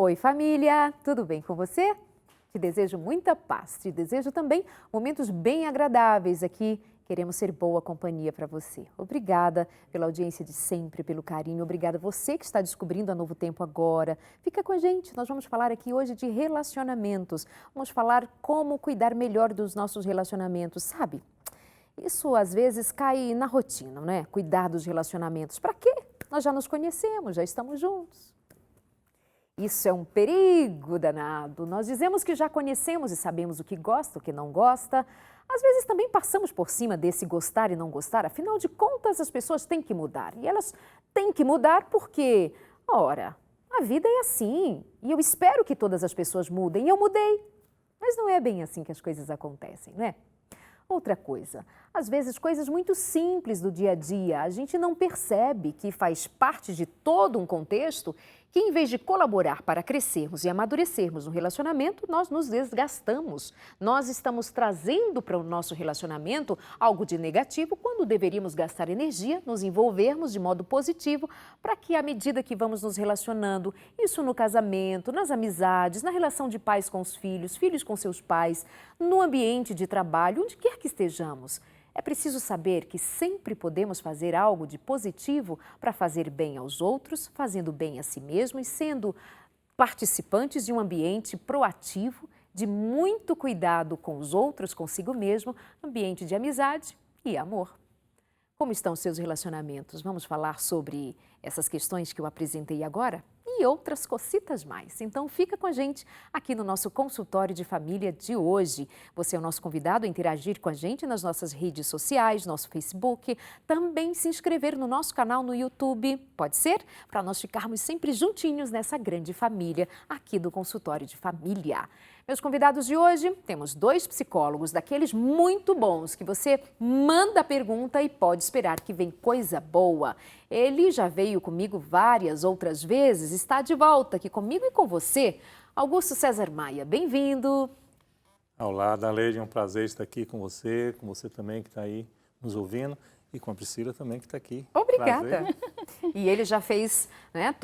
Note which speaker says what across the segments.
Speaker 1: Oi, família! Tudo bem com você? Te desejo muita paz, te desejo também momentos bem agradáveis aqui. Queremos ser boa companhia para você. Obrigada pela audiência de sempre, pelo carinho. Obrigada a você que está descobrindo a Novo Tempo agora. Fica com a gente, nós vamos falar aqui hoje de relacionamentos. Vamos falar como cuidar melhor dos nossos relacionamentos, sabe? Isso às vezes cai na rotina, não é? Cuidar dos relacionamentos. Para quê? Nós já nos conhecemos, já estamos juntos. Isso é um perigo danado. Nós dizemos que já conhecemos e sabemos o que gosta, o que não gosta. Às vezes também passamos por cima desse gostar e não gostar. Afinal de contas, as pessoas têm que mudar. E elas têm que mudar porque, ora, a vida é assim. E eu espero que todas as pessoas mudem. E eu mudei. Mas não é bem assim que as coisas acontecem, não é? Outra coisa, às vezes coisas muito simples do dia a dia, a gente não percebe que faz parte de todo um contexto que, em vez de colaborar para crescermos e amadurecermos no relacionamento, nós nos desgastamos. Nós estamos trazendo para o nosso relacionamento algo de negativo quando deveríamos gastar energia, nos envolvermos de modo positivo para que, à medida que vamos nos relacionando, isso no casamento, nas amizades, na relação de pais com os filhos, filhos com seus pais, no ambiente de trabalho, onde quer que estejamos. É preciso saber que sempre podemos fazer algo de positivo para fazer bem aos outros, fazendo bem a si mesmo e sendo participantes de um ambiente proativo, de muito cuidado com os outros, consigo mesmo, ambiente de amizade e amor. Como estão os seus relacionamentos? Vamos falar sobre essas questões que eu apresentei agora? E outras cocitas mais. Então fica com a gente aqui no nosso consultório de família de hoje. Você é o nosso convidado a interagir com a gente nas nossas redes sociais, nosso Facebook, também se inscrever no nosso canal no YouTube, pode ser? Para nós ficarmos sempre juntinhos nessa grande família aqui do consultório de família. Meus convidados de hoje, temos 2 psicólogos, daqueles muito bons, que você manda a pergunta e pode esperar que vem coisa boa. Ele já veio comigo várias outras vezes, está de volta aqui comigo e com você. Augusto César Maia, bem-vindo.
Speaker 2: Olá, Daleide, é um prazer estar aqui com você também que está aí nos ouvindo e com a Priscila também que está aqui.
Speaker 1: Obrigada. Prazer. E ele já fez, né,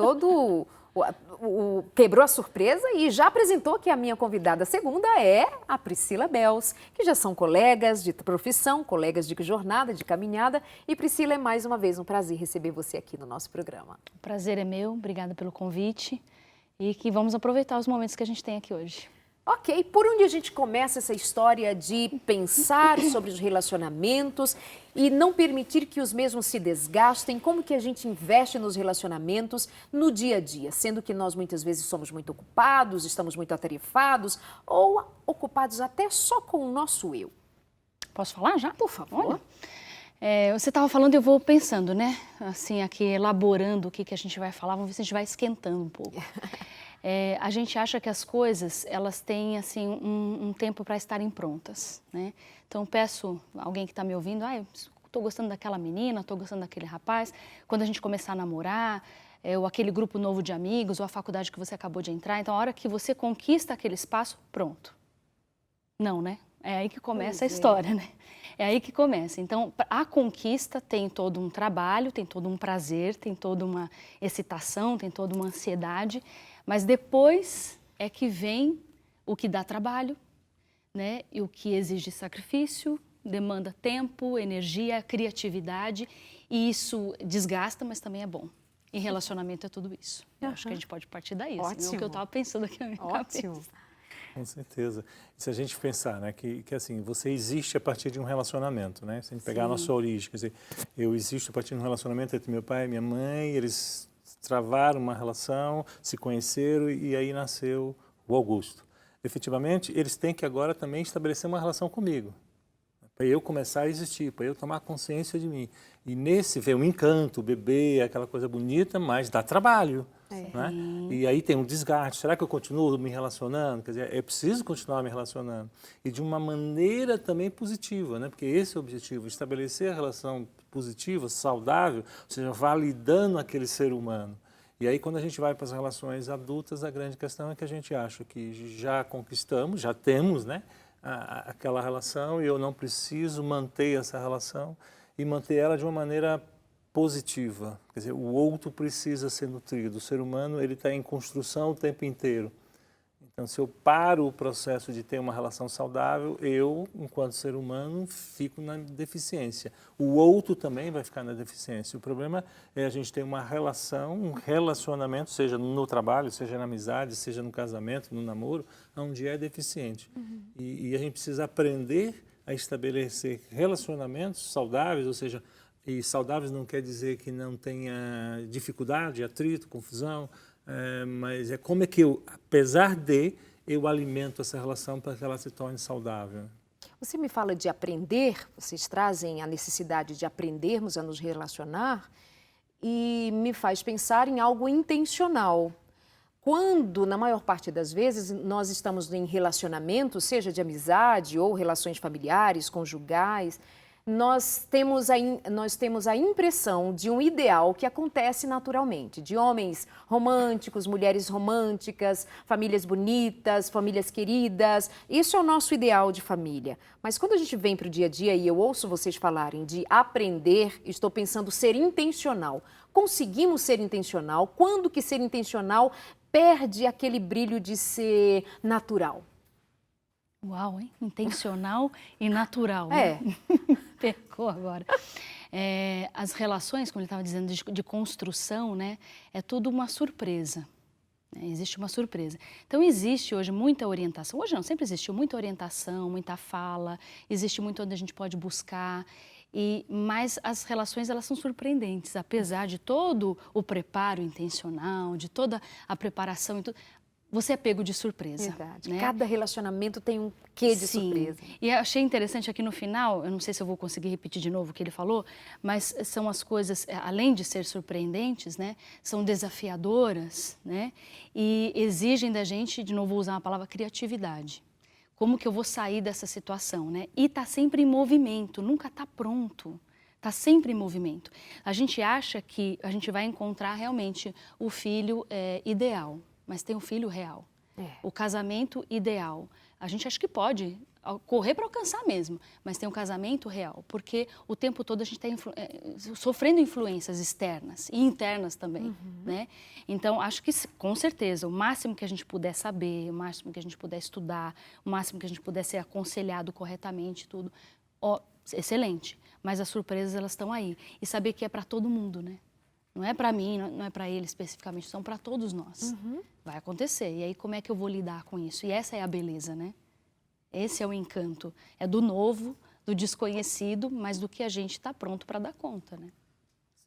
Speaker 1: quebrou a surpresa e já apresentou que a minha convidada segunda é a Priscila Bels, que já são colegas de profissão, colegas de jornada, de caminhada. E Priscila, é mais uma vez um prazer receber você aqui no nosso programa.
Speaker 3: O prazer é meu, obrigada pelo convite e que vamos aproveitar os momentos que a gente tem aqui hoje.
Speaker 1: Ok, por onde a gente começa essa história de pensar sobre os relacionamentos e não permitir que os mesmos se desgastem? Como que a gente investe nos relacionamentos no dia a dia? Sendo que nós muitas vezes somos muito ocupados, estamos muito atarefados ou ocupados até só com o nosso eu.
Speaker 3: Posso falar já?
Speaker 1: Por favor.
Speaker 3: Você estava falando e eu vou pensando, né? Assim, aqui elaborando o que a gente vai falar, vamos ver se a gente vai esquentando um pouco. A gente acha que as coisas, elas têm assim, um tempo para estarem prontas, né? Então, peço a alguém que está me ouvindo, estou gostando daquela menina, estou gostando daquele rapaz. Quando a gente começar a namorar, ou aquele grupo novo de amigos, ou a faculdade que você acabou de entrar, então, a hora que você conquista aquele espaço, pronto. Não, né? É aí que começa a história, né? É aí que começa. Então, a conquista tem todo um trabalho, tem todo um prazer, tem toda uma excitação, tem toda uma ansiedade, mas depois é que vem o que dá trabalho, né? E o que exige sacrifício, demanda tempo, energia, criatividade, e isso desgasta, mas também é bom. Em relacionamento é tudo isso. Eu acho que a gente pode partir daí.
Speaker 1: Ótimo.
Speaker 3: Assim, é o que eu estava pensando aqui na minha cabeça.
Speaker 2: Com certeza. E se a gente pensar, né, que assim, você existe a partir de um relacionamento, né? Se a gente pegar a nossa origem, quer dizer, eu existo a partir de um relacionamento entre meu pai e minha mãe, eles travaram uma relação, se conheceram e aí nasceu o Augusto. Efetivamente, eles têm que agora também estabelecer uma relação comigo, para eu começar a existir, para eu tomar consciência de mim. E nesse vem um encanto, o bebê, aquela coisa bonita, mas dá trabalho. Né? E aí tem um desgaste. Será que eu continuo me relacionando? Quer dizer, é preciso continuar me relacionando. E de uma maneira também positiva, né? Porque esse é o objetivo, estabelecer a relação positiva, saudável, ou seja, validando aquele ser humano. E aí, quando a gente vai para as relações adultas, a grande questão é que a gente acha que já conquistamos, já temos, né, aquela relação e eu não preciso manter essa relação e manter ela de uma maneira positiva. Quer dizer, o outro precisa ser nutrido. O ser humano ele está em construção o tempo inteiro. Então, se eu paro o processo de ter uma relação saudável, eu, enquanto ser humano, fico na deficiência. O outro também vai ficar na deficiência. O problema é a gente ter uma relação, um relacionamento, seja no trabalho, seja na amizade, seja no casamento, no namoro, onde é deficiente. E a gente precisa aprender a estabelecer relacionamentos saudáveis, ou seja, e saudáveis não quer dizer que não tenha dificuldade, atrito, confusão, mas é como é que eu, apesar de, eu alimento essa relação para que ela se torne saudável.
Speaker 1: Você me fala de aprender, vocês trazem a necessidade de aprendermos a nos relacionar e me faz pensar em algo intencional. Quando, na maior parte das vezes, nós estamos em relacionamento, seja de amizade ou relações familiares, conjugais, nós temos a impressão de um ideal que acontece naturalmente, de homens românticos, mulheres românticas, famílias bonitas, famílias queridas. Isso é o nosso ideal de família. Mas quando a gente vem para o dia a dia e eu ouço vocês falarem de aprender, estou pensando ser intencional. Conseguimos ser intencional? Quando que ser intencional perde aquele brilho de ser natural?
Speaker 3: Uau, hein? Intencional e natural. Né? Pecou agora. As relações, como ele estava dizendo, de construção, né? É tudo uma surpresa. Né? Existe uma surpresa. Então, existe hoje muita orientação. Hoje não, sempre existiu muita orientação, muita fala. Existe muito onde a gente pode buscar. Mas as relações, elas são surpreendentes. Apesar de todo o preparo intencional, de toda a preparação e tudo, você é pego de surpresa.
Speaker 1: Verdade.
Speaker 3: Né?
Speaker 1: Cada relacionamento tem um quê de surpresa.
Speaker 3: E eu achei interessante aqui no final, eu não sei se eu vou conseguir repetir de novo o que ele falou, mas são as coisas, além de ser surpreendentes, né, são desafiadoras, né, e exigem da gente, de novo vou usar uma palavra, criatividade. Como que eu vou sair dessa situação, né? E está sempre em movimento, nunca está pronto. Está sempre em movimento. A gente acha que a gente vai encontrar realmente o filho ideal, mas tem um filho real. O casamento ideal. A gente acha que pode correr para alcançar mesmo, mas tem um casamento real, porque o tempo todo a gente está sofrendo influências externas e internas também, né? Então, acho que com certeza, o máximo que a gente puder saber, o máximo que a gente puder estudar, o máximo que a gente puder ser aconselhado corretamente, tudo, excelente. Mas as surpresas, elas estão aí. E saber que é para todo mundo, né? Não é para mim, não é para ele especificamente, são para todos nós. Vai acontecer. E aí, como é que eu vou lidar com isso? E essa é a beleza, né? Esse é o encanto. É do novo, do desconhecido, mas do que a gente está pronto para dar conta, né?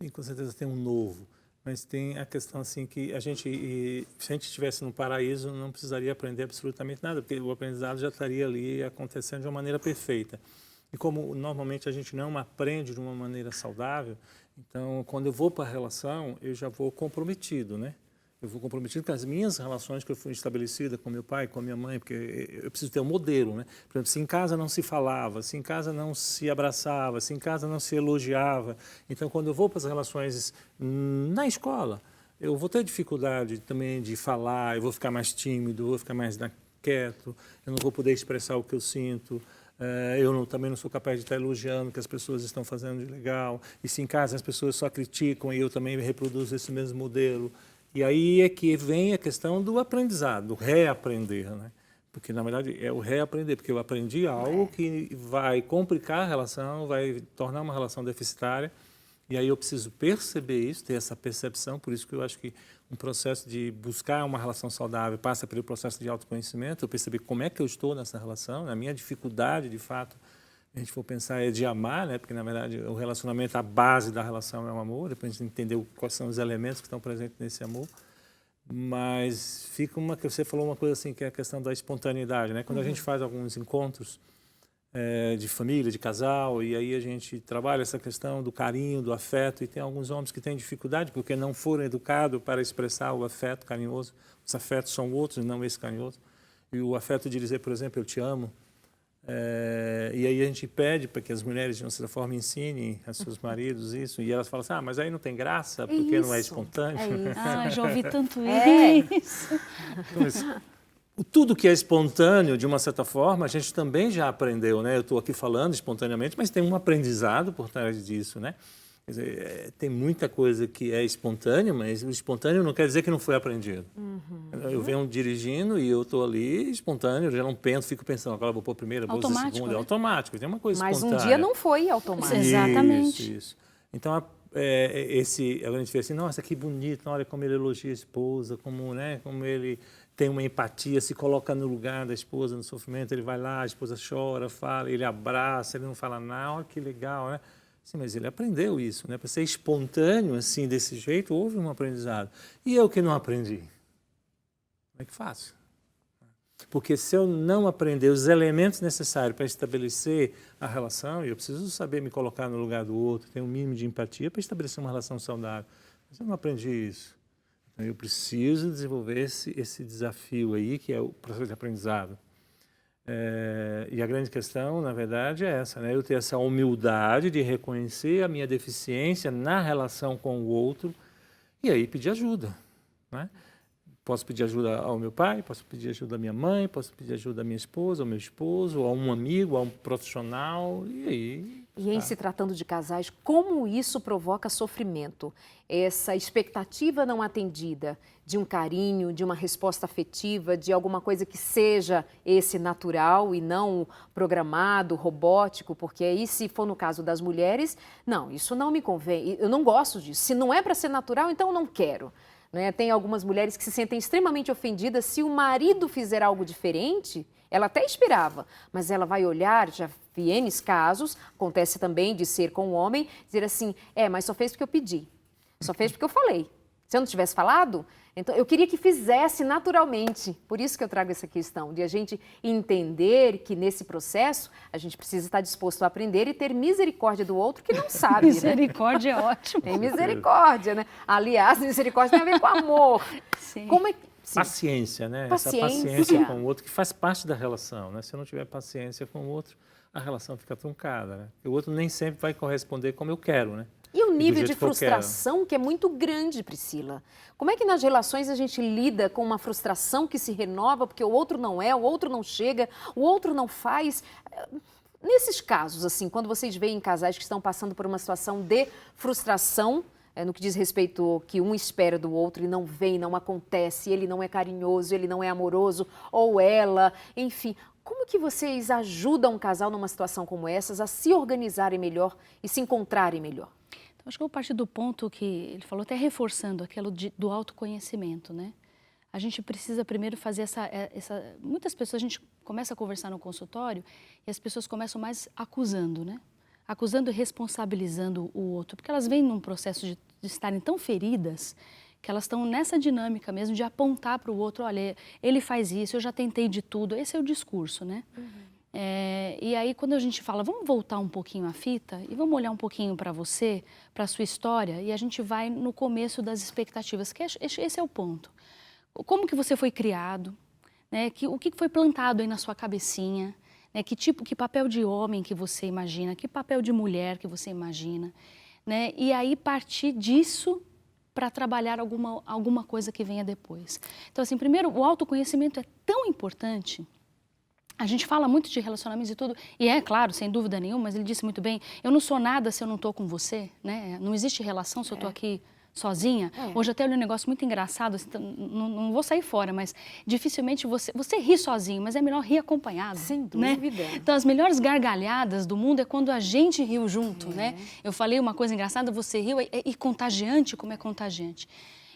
Speaker 2: Sim, com certeza tem um novo. Mas tem a questão assim que se a gente estivesse no paraíso, não precisaria aprender absolutamente nada, porque o aprendizado já estaria ali acontecendo de uma maneira perfeita. E como normalmente a gente não aprende de uma maneira saudável, então quando eu vou para a relação, eu já vou comprometido, né? Eu vou comprometido com as minhas relações que eu fui estabelecida com meu pai, com a minha mãe, porque eu preciso ter um modelo, né? Por exemplo, se em casa não se falava, se em casa não se abraçava, se em casa não se elogiava, então quando eu vou para as relações na escola, eu vou ter dificuldade também de falar, eu vou ficar mais tímido, eu vou ficar mais quieto, eu não vou poder expressar o que eu sinto. Também não sou capaz de estar elogiando o que as pessoas estão fazendo de legal. E se em casa as pessoas só criticam e eu também reproduzo esse mesmo modelo. E aí é que vem a questão do aprendizado, do reaprender, né? Porque, na verdade, é o reaprender, porque eu aprendi algo que vai complicar a relação, vai tornar uma relação deficitária. E aí eu preciso perceber isso, ter essa percepção, por isso que eu acho que um processo de buscar uma relação saudável passa pelo processo de autoconhecimento, eu perceber como é que eu estou nessa relação, a minha dificuldade, de fato, a gente for pensar é de amar, né? Porque, na verdade, o relacionamento, a base da relação é o amor, depois a gente entender quais são os elementos que estão presentes nesse amor. Mas fica que você falou uma coisa assim, que é a questão da espontaneidade, né? Quando a gente faz alguns encontros de família, de casal, e aí a gente trabalha essa questão do carinho, do afeto, e tem alguns homens que têm dificuldade porque não foram educados para expressar o afeto carinhoso. Os afetos são outros, não esse carinhoso. E o afeto de dizer, por exemplo, eu te amo. E aí a gente pede para que as mulheres, de uma certa forma, ensinem a seus maridos isso, e elas falam assim, mas aí não tem graça, porque
Speaker 1: isso,
Speaker 2: não é espontâneo.
Speaker 3: Já ouvi tanto isso.
Speaker 2: Então, tudo que é espontâneo, de uma certa forma, a gente também já aprendeu, né? Eu estou aqui falando espontaneamente, mas tem um aprendizado por trás disso, né? Quer dizer, tem muita coisa que é espontânea, mas o espontâneo não quer dizer que não foi aprendido. Eu venho dirigindo e eu estou ali espontâneo, eu já não penso, fico pensando, agora vou pôr a primeira, vou pôr a segunda, é automático, tem uma coisa
Speaker 1: mas
Speaker 2: espontânea.
Speaker 1: um dia não foi automático.
Speaker 3: Exatamente.
Speaker 2: Isso. Então, agora a gente vê assim, nossa, que bonito, olha como ele elogia a esposa, como, né, como ele tem uma empatia, se coloca no lugar da esposa, no sofrimento, ele vai lá, a esposa chora, fala, ele abraça, ele não fala nada, olha que legal, né? Sim, mas ele aprendeu isso, né? Para ser espontâneo assim, desse jeito, houve um aprendizado. E eu que não aprendi, como é que faço? Porque se eu não aprender os elementos necessários para estabelecer a relação, eu preciso saber me colocar no lugar do outro, ter um mínimo de empatia para estabelecer uma relação saudável. Mas eu não aprendi isso. Então eu preciso desenvolver esse desafio aí, que é o processo de aprendizado. E a grande questão, na verdade, é essa, né? Eu ter essa humildade de reconhecer a minha deficiência na relação com o outro e aí pedir ajuda, né? Posso pedir ajuda ao meu pai, posso pedir ajuda à minha mãe, posso pedir ajuda à minha esposa, ao meu esposo, a um amigo, a um profissional, e aí...
Speaker 1: E em se tratando de casais, como isso provoca sofrimento? Essa expectativa não atendida de um carinho, de uma resposta afetiva, de alguma coisa que seja esse natural e não programado, robótico, porque aí, se for no caso das mulheres, não, isso não me convém, eu não gosto disso. Se não é para ser natural, então eu não quero. Né? Tem algumas mulheres que se sentem extremamente ofendidas se o marido fizer algo diferente. Ela até esperava, mas ela vai olhar, já vi N casos, acontece também de ser com o homem, dizer assim, mas só fez porque eu pedi, só fez porque eu falei. Se eu não tivesse falado, então eu queria que fizesse naturalmente. Por isso que eu trago essa questão, de a gente entender que nesse processo a gente precisa estar disposto a aprender e ter misericórdia do outro que não sabe.
Speaker 3: Misericórdia,
Speaker 1: né?
Speaker 3: É ótimo.
Speaker 1: Tem misericórdia, né? Aliás, misericórdia tem a ver com amor.
Speaker 3: Sim.
Speaker 1: Como é que... Sim.
Speaker 2: Paciência, né?
Speaker 1: Paciência.
Speaker 2: Essa paciência com o outro, que faz parte da relação, né? Se eu não tiver paciência com o outro, a relação fica truncada, né? O outro nem sempre vai corresponder como eu quero, né?
Speaker 1: E o nível de frustração que é muito grande, Priscila. Como é que nas relações a gente lida com uma frustração que se renova porque o outro não é, o outro não chega, o outro não faz? Nesses casos, assim, quando vocês veem casais que estão passando por uma situação de frustração, no que diz respeito ao que um espera do outro e não vem, não acontece, ele não é carinhoso, ele não é amoroso, ou ela, enfim. Como que vocês ajudam um casal numa situação como essa a se organizarem melhor e se encontrarem melhor?
Speaker 3: Então, acho que eu vou partir do ponto que ele falou, até reforçando aquilo do autoconhecimento, né? A gente precisa primeiro fazer muitas pessoas, a gente começa a conversar no consultório e as pessoas começam mais acusando, né? Acusando e responsabilizando o outro, porque elas vêm num processo de estarem tão feridas que elas estão nessa dinâmica mesmo de apontar para o outro, olha, ele faz isso, eu já tentei de tudo, esse é o discurso, né? E aí quando a gente fala, vamos voltar um pouquinho a fita e vamos olhar um pouquinho para você, para a sua história, e a gente vai no começo das expectativas, que esse é o ponto. Como que você foi criado, né? O que foi plantado aí na sua cabecinha, né? Que papel de homem que você imagina, que papel de mulher que você imagina, né? E aí partir disso para trabalhar alguma coisa que venha depois. Então, assim, primeiro, o autoconhecimento é tão importante. A gente fala muito de relacionamentos e tudo, e é claro, sem dúvida nenhuma, mas ele disse muito bem, eu não sou nada se eu não estou com você, né? Não existe relação se eu estou aqui sozinha. Hoje até eu li um negócio muito engraçado, assim, não vou sair fora, mas dificilmente você ri sozinho, mas é melhor rir acompanhado.
Speaker 1: Sem dúvida.
Speaker 3: Né? Então as melhores gargalhadas do mundo é quando a gente riu junto, né? Eu falei uma coisa engraçada, você riu, e contagiante como é contagiante.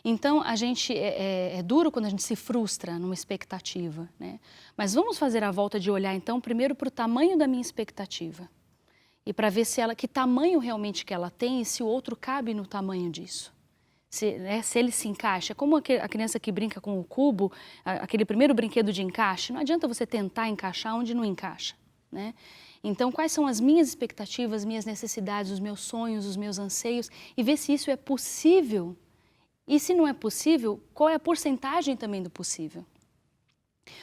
Speaker 3: Então, a gente é duro quando a gente se frustra numa expectativa, né? Mas vamos fazer a volta de olhar, então, primeiro para o tamanho da minha expectativa. E para ver que tamanho realmente que ela tem e se o outro cabe no tamanho disso. Se ele se encaixa. Como a criança que brinca com o cubo, aquele primeiro brinquedo de encaixe, não adianta você tentar encaixar onde não encaixa, né? Então, quais são as minhas expectativas, minhas necessidades, os meus sonhos, os meus anseios, e ver se isso é possível. E se não é possível, qual é a porcentagem também do possível?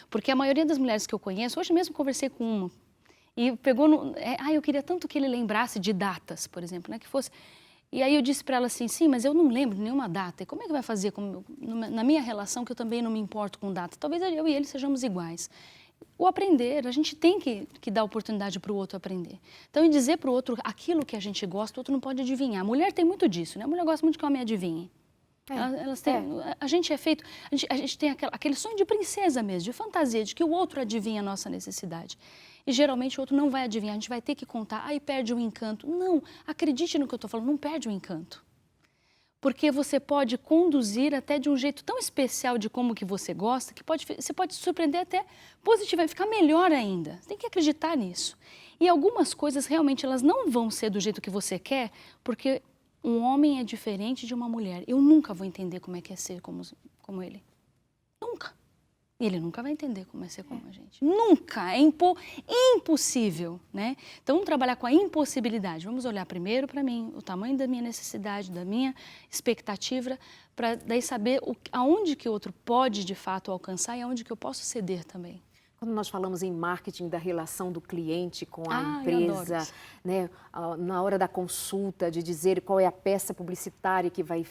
Speaker 3: Porque a maioria das mulheres que eu conheço, hoje mesmo conversei com uma, e pegou eu queria tanto que ele lembrasse de datas, por exemplo, né, que fosse... E aí eu disse para ela assim, sim, mas eu não lembro de nenhuma data. E como é que vai fazer na minha relação, que eu também não me importo com data? Talvez eu e ele sejamos iguais. o aprender. A gente tem que dar oportunidade para o outro aprender. Então, em dizer para o outro aquilo que a gente gosta, o outro não pode adivinhar. A mulher tem muito disso, né? A mulher gosta muito que o homem adivinhe. Elas têm, a gente é feito, a gente tem aquele sonho de princesa mesmo, de fantasia, de que o outro adivinha a nossa necessidade. E geralmente o outro não vai adivinhar, a gente vai ter que contar, aí perde o encanto. Não, acredite no que eu estou falando, não perde o encanto. Porque você pode conduzir até de um jeito tão especial de como que você gosta, que você pode se surpreender até positivamente, ficar melhor ainda. Você tem que acreditar nisso. E algumas coisas realmente elas não vão ser do jeito que você quer, porque um homem é diferente de uma mulher. Eu nunca vou entender como é que é ser como ele. Nunca. E ele nunca vai entender como é ser como a gente. Nunca. É impossível, né? Então, vamos trabalhar com a impossibilidade. Vamos olhar primeiro para mim, o tamanho da minha necessidade, da minha expectativa, para daí saber aonde que o outro pode, de fato, alcançar e aonde que eu posso ceder também.
Speaker 1: Quando nós falamos em marketing da relação do cliente com a empresa, né, na hora da consulta, de dizer qual é a peça publicitária que vai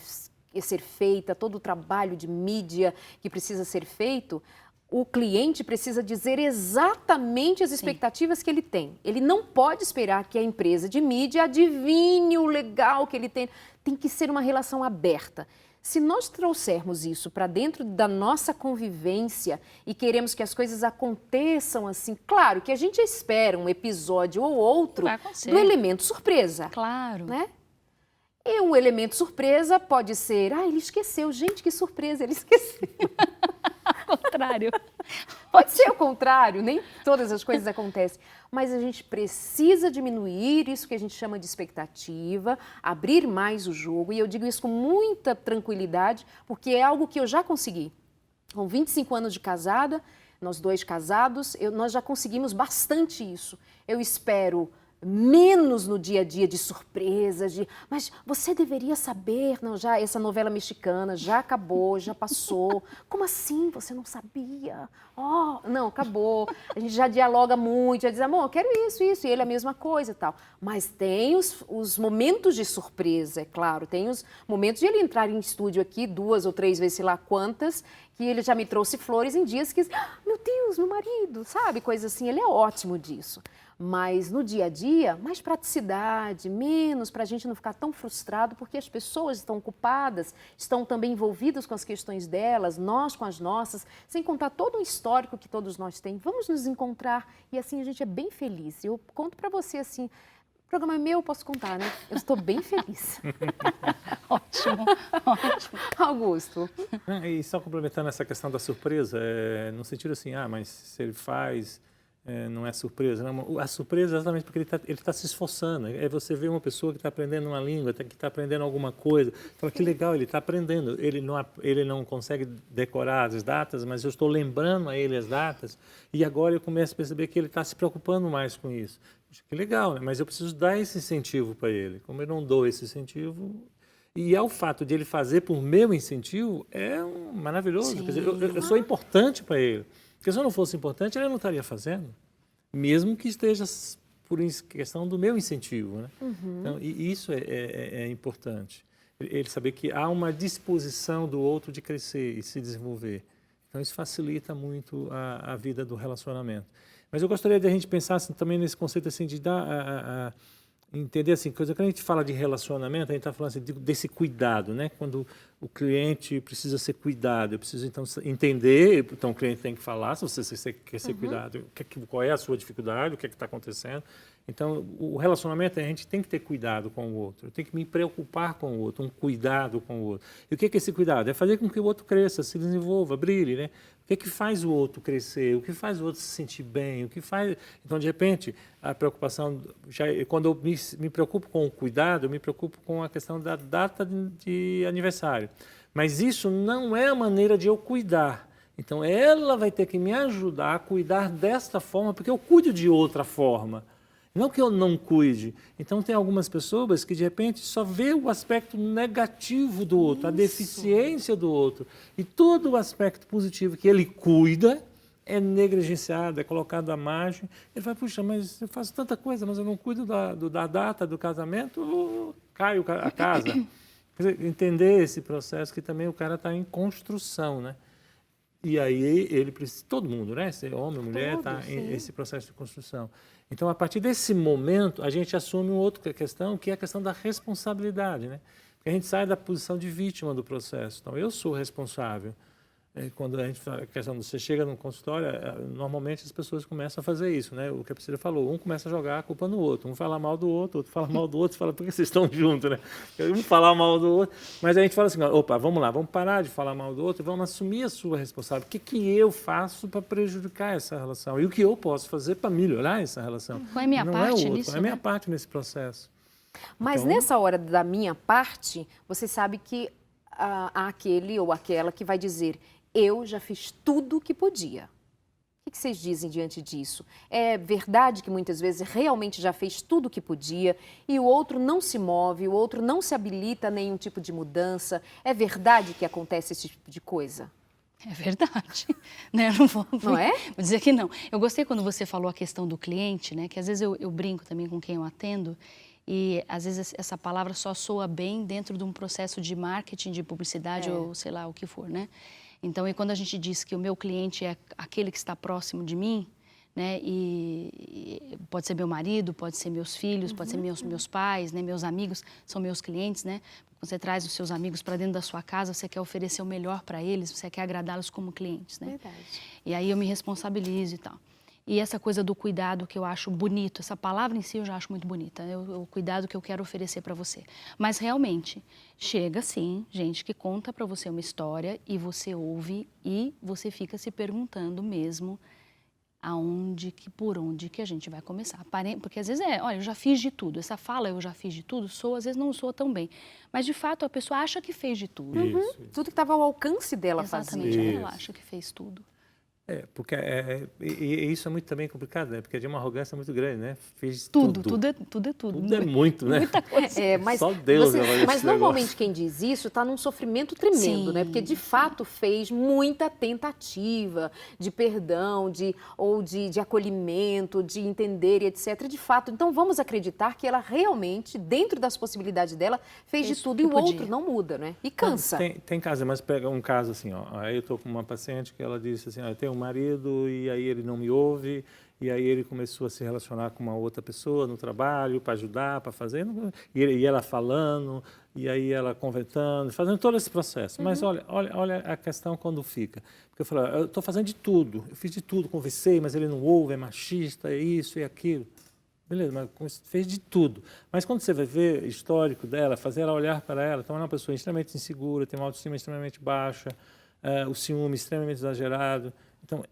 Speaker 1: ser feita, todo o trabalho de mídia que precisa ser feito, o cliente precisa dizer exatamente as expectativas que ele tem. Ele não pode esperar que a empresa de mídia adivinhe o legal que ele tem. Tem que ser uma relação aberta. Se nós trouxermos isso para dentro da nossa convivência e queremos que as coisas aconteçam assim, claro que a gente espera um episódio ou outro do elemento surpresa.
Speaker 3: Claro.
Speaker 1: Né? E um elemento surpresa pode ser, ele esqueceu, gente, que surpresa, ele esqueceu.
Speaker 3: Ao contrário.
Speaker 1: Pode ser o contrário, nem todas as coisas acontecem. Mas a gente precisa diminuir isso que a gente chama de expectativa, abrir mais o jogo. E eu digo isso com muita tranquilidade, porque é algo que eu já consegui. Com 25 anos de casada, nós dois casados, nós já conseguimos bastante isso. Eu espero menos no dia a dia de surpresas, mas você deveria saber, não, já essa novela mexicana já acabou, já passou. Como assim? Você não sabia? Não, acabou. A gente já dialoga muito, já diz, amor, eu quero isso, e ele a mesma coisa e tal. Mas tem os momentos de surpresa, é claro, tem os momentos de ele entrar em estúdio aqui 2 ou 3 vezes, sei lá quantas, que ele já me trouxe flores em dias que, meu Deus, meu marido, sabe? Coisa assim, ele é ótimo disso. Mas no dia a dia, mais praticidade, menos para a gente não ficar tão frustrado, porque as pessoas estão ocupadas, estão também envolvidas com as questões delas, nós com as nossas, sem contar todo o histórico que todos nós temos. Vamos nos encontrar e assim a gente é bem feliz. Eu conto para você assim, o programa é meu, eu posso contar, né? Eu estou bem feliz.
Speaker 3: Ótimo, ótimo.
Speaker 1: Augusto.
Speaker 2: E só complementando essa questão da surpresa, no sentido assim, mas se ele faz... não é surpresa, não. A surpresa é exatamente porque ele tá se esforçando. É você ver uma pessoa que está aprendendo uma língua, que está aprendendo alguma coisa. Fala, que legal, ele está aprendendo. Ele não consegue decorar as datas, mas eu estou lembrando a ele as datas. E agora eu começo a perceber que ele está se preocupando mais com isso. Puxa, que legal, né? Mas eu preciso dar esse incentivo para ele. Como eu não dou esse incentivo... E o fato de ele fazer por meu incentivo é maravilhoso. Quer dizer, eu sou importante para ele. Porque se eu não fosse importante, ele não estaria fazendo, mesmo que esteja por questão do meu incentivo. Né? Então, e isso é importante, ele saber que há uma disposição do outro de crescer e se desenvolver. Então, isso facilita muito a vida do relacionamento. Mas eu gostaria de a gente pensar assim, também nesse conceito assim, de dar entender assim, quando a gente fala de relacionamento, a gente está falando assim, desse cuidado, né? Quando o cliente precisa ser cuidado, eu preciso então entender, então o cliente tem que falar, se você quer ser cuidado, qual é a sua dificuldade, o que é que está acontecendo. Então, o relacionamento, a gente tem que ter cuidado com o outro, eu tenho que me preocupar com o outro, um cuidado com o outro. E o que é esse cuidado? É fazer com que o outro cresça, se desenvolva, brilhe, né? O que faz o outro crescer? O que faz o outro se sentir bem? O que faz... Então, de repente, a preocupação... Quando eu me preocupo com o cuidado, eu me preocupo com a questão da data de aniversário. Mas isso não é a maneira de eu cuidar. Então, ela vai ter que me ajudar a cuidar desta forma, porque eu cuido de outra forma. Não que eu não cuide. Então, tem algumas pessoas que, de repente, só vê o aspecto negativo do outro, a deficiência do outro. E todo o aspecto positivo que ele cuida é negligenciado, é colocado à margem. Ele vai, puxa, mas eu faço tanta coisa, mas eu não cuido da data do casamento, caio a casa. Quer dizer, entender esse processo que também o cara está em construção, né? E aí ele precisa, todo mundo, né? Ser homem, mulher, está em esse processo de construção. Então, a partir desse momento, a gente assume uma outra questão, que é a questão da responsabilidade, né? Porque a gente sai da posição de vítima do processo. Então, eu sou responsável. Quando a gente fala a questão de você chega num consultório, normalmente as pessoas começam a fazer isso, né? O que a Priscila falou, um começa a jogar a culpa no outro, um fala mal do outro fala mal do outro, fala, por que vocês estão juntos, né? Um falar mal do outro, mas a gente fala assim, opa, vamos lá, vamos parar de falar mal do outro e vamos assumir a sua responsabilidade. O que eu faço para prejudicar essa relação? E o que eu posso fazer para melhorar essa relação?
Speaker 3: Qual é a minha parte nisso?
Speaker 2: Qual é a minha parte nesse processo?
Speaker 1: Mas
Speaker 2: então,
Speaker 1: nessa hora da minha parte, você sabe que há aquele ou aquela que vai dizer, eu já fiz tudo o que podia. O que vocês dizem diante disso? É verdade que muitas vezes realmente já fez tudo o que podia e o outro não se move, o outro não se habilita a nenhum tipo de mudança? É verdade que acontece esse tipo de coisa?
Speaker 3: É verdade, né? Eu
Speaker 1: não é?
Speaker 3: Vou dizer que não. Eu gostei quando você falou a questão do cliente, né? Que às vezes eu brinco também com quem eu atendo e às vezes essa palavra só soa bem dentro de um processo de marketing, de publicidade ou sei lá o que for, né? Então, e quando a gente diz que o meu cliente é aquele que está próximo de mim, né? E pode ser meu marido, pode ser meus filhos, pode ser meus pais, né? Meus amigos, são meus clientes, né? Quando você traz os seus amigos para dentro da sua casa, você quer oferecer o melhor para eles, você quer agradá-los como clientes, né?
Speaker 1: Verdade.
Speaker 3: E aí eu me responsabilizo e tal. E essa coisa do cuidado que eu acho bonito, essa palavra em si eu já acho muito bonita, o cuidado que eu quero oferecer para você. Mas realmente, chega sim, gente que conta para você uma história e você ouve e você fica se perguntando mesmo por onde que a gente vai começar. Porque às vezes olha, eu já fiz de tudo. Essa fala, eu já fiz de tudo, às vezes não soa tão bem. Mas de fato a pessoa acha que fez de tudo.
Speaker 2: Isso.
Speaker 1: Tudo que estava ao alcance dela fazer.
Speaker 3: Exatamente, ela acha que fez tudo.
Speaker 2: Porque isso é muito também complicado, né? Porque é de uma arrogância muito grande, né? Fiz
Speaker 3: tudo.
Speaker 2: Tudo
Speaker 3: É tudo.
Speaker 2: Tudo é muito, né?
Speaker 3: Muita coisa.
Speaker 1: Mas
Speaker 2: só Deus
Speaker 1: mas normalmente quem diz isso está num sofrimento tremendo, né? Porque de fato fez muita tentativa de perdão, de acolhimento, de entender e etc. De fato, então vamos acreditar que ela realmente, dentro das possibilidades dela, fez de tudo e o outro não muda, né? E cansa.
Speaker 2: Tem caso, mas pega um caso assim, ó. Aí eu estou com uma paciente que ela disse assim, eu tenho um marido e aí ele não me ouve, e aí ele começou a se relacionar com uma outra pessoa no trabalho para ajudar, para fazer, e ela falando, e aí ela conversando, fazendo todo esse processo. Mas olha a questão quando fica. Porque eu falo, eu estou fazendo de tudo, eu fiz de tudo, conversei, mas ele não ouve, é machista, é isso e aquilo. Beleza, mas fez de tudo. Mas quando você vai ver o histórico dela, fazer ela olhar para ela, então ela é uma pessoa extremamente insegura, tem uma autoestima extremamente baixa, o ciúme extremamente exagerado. Então,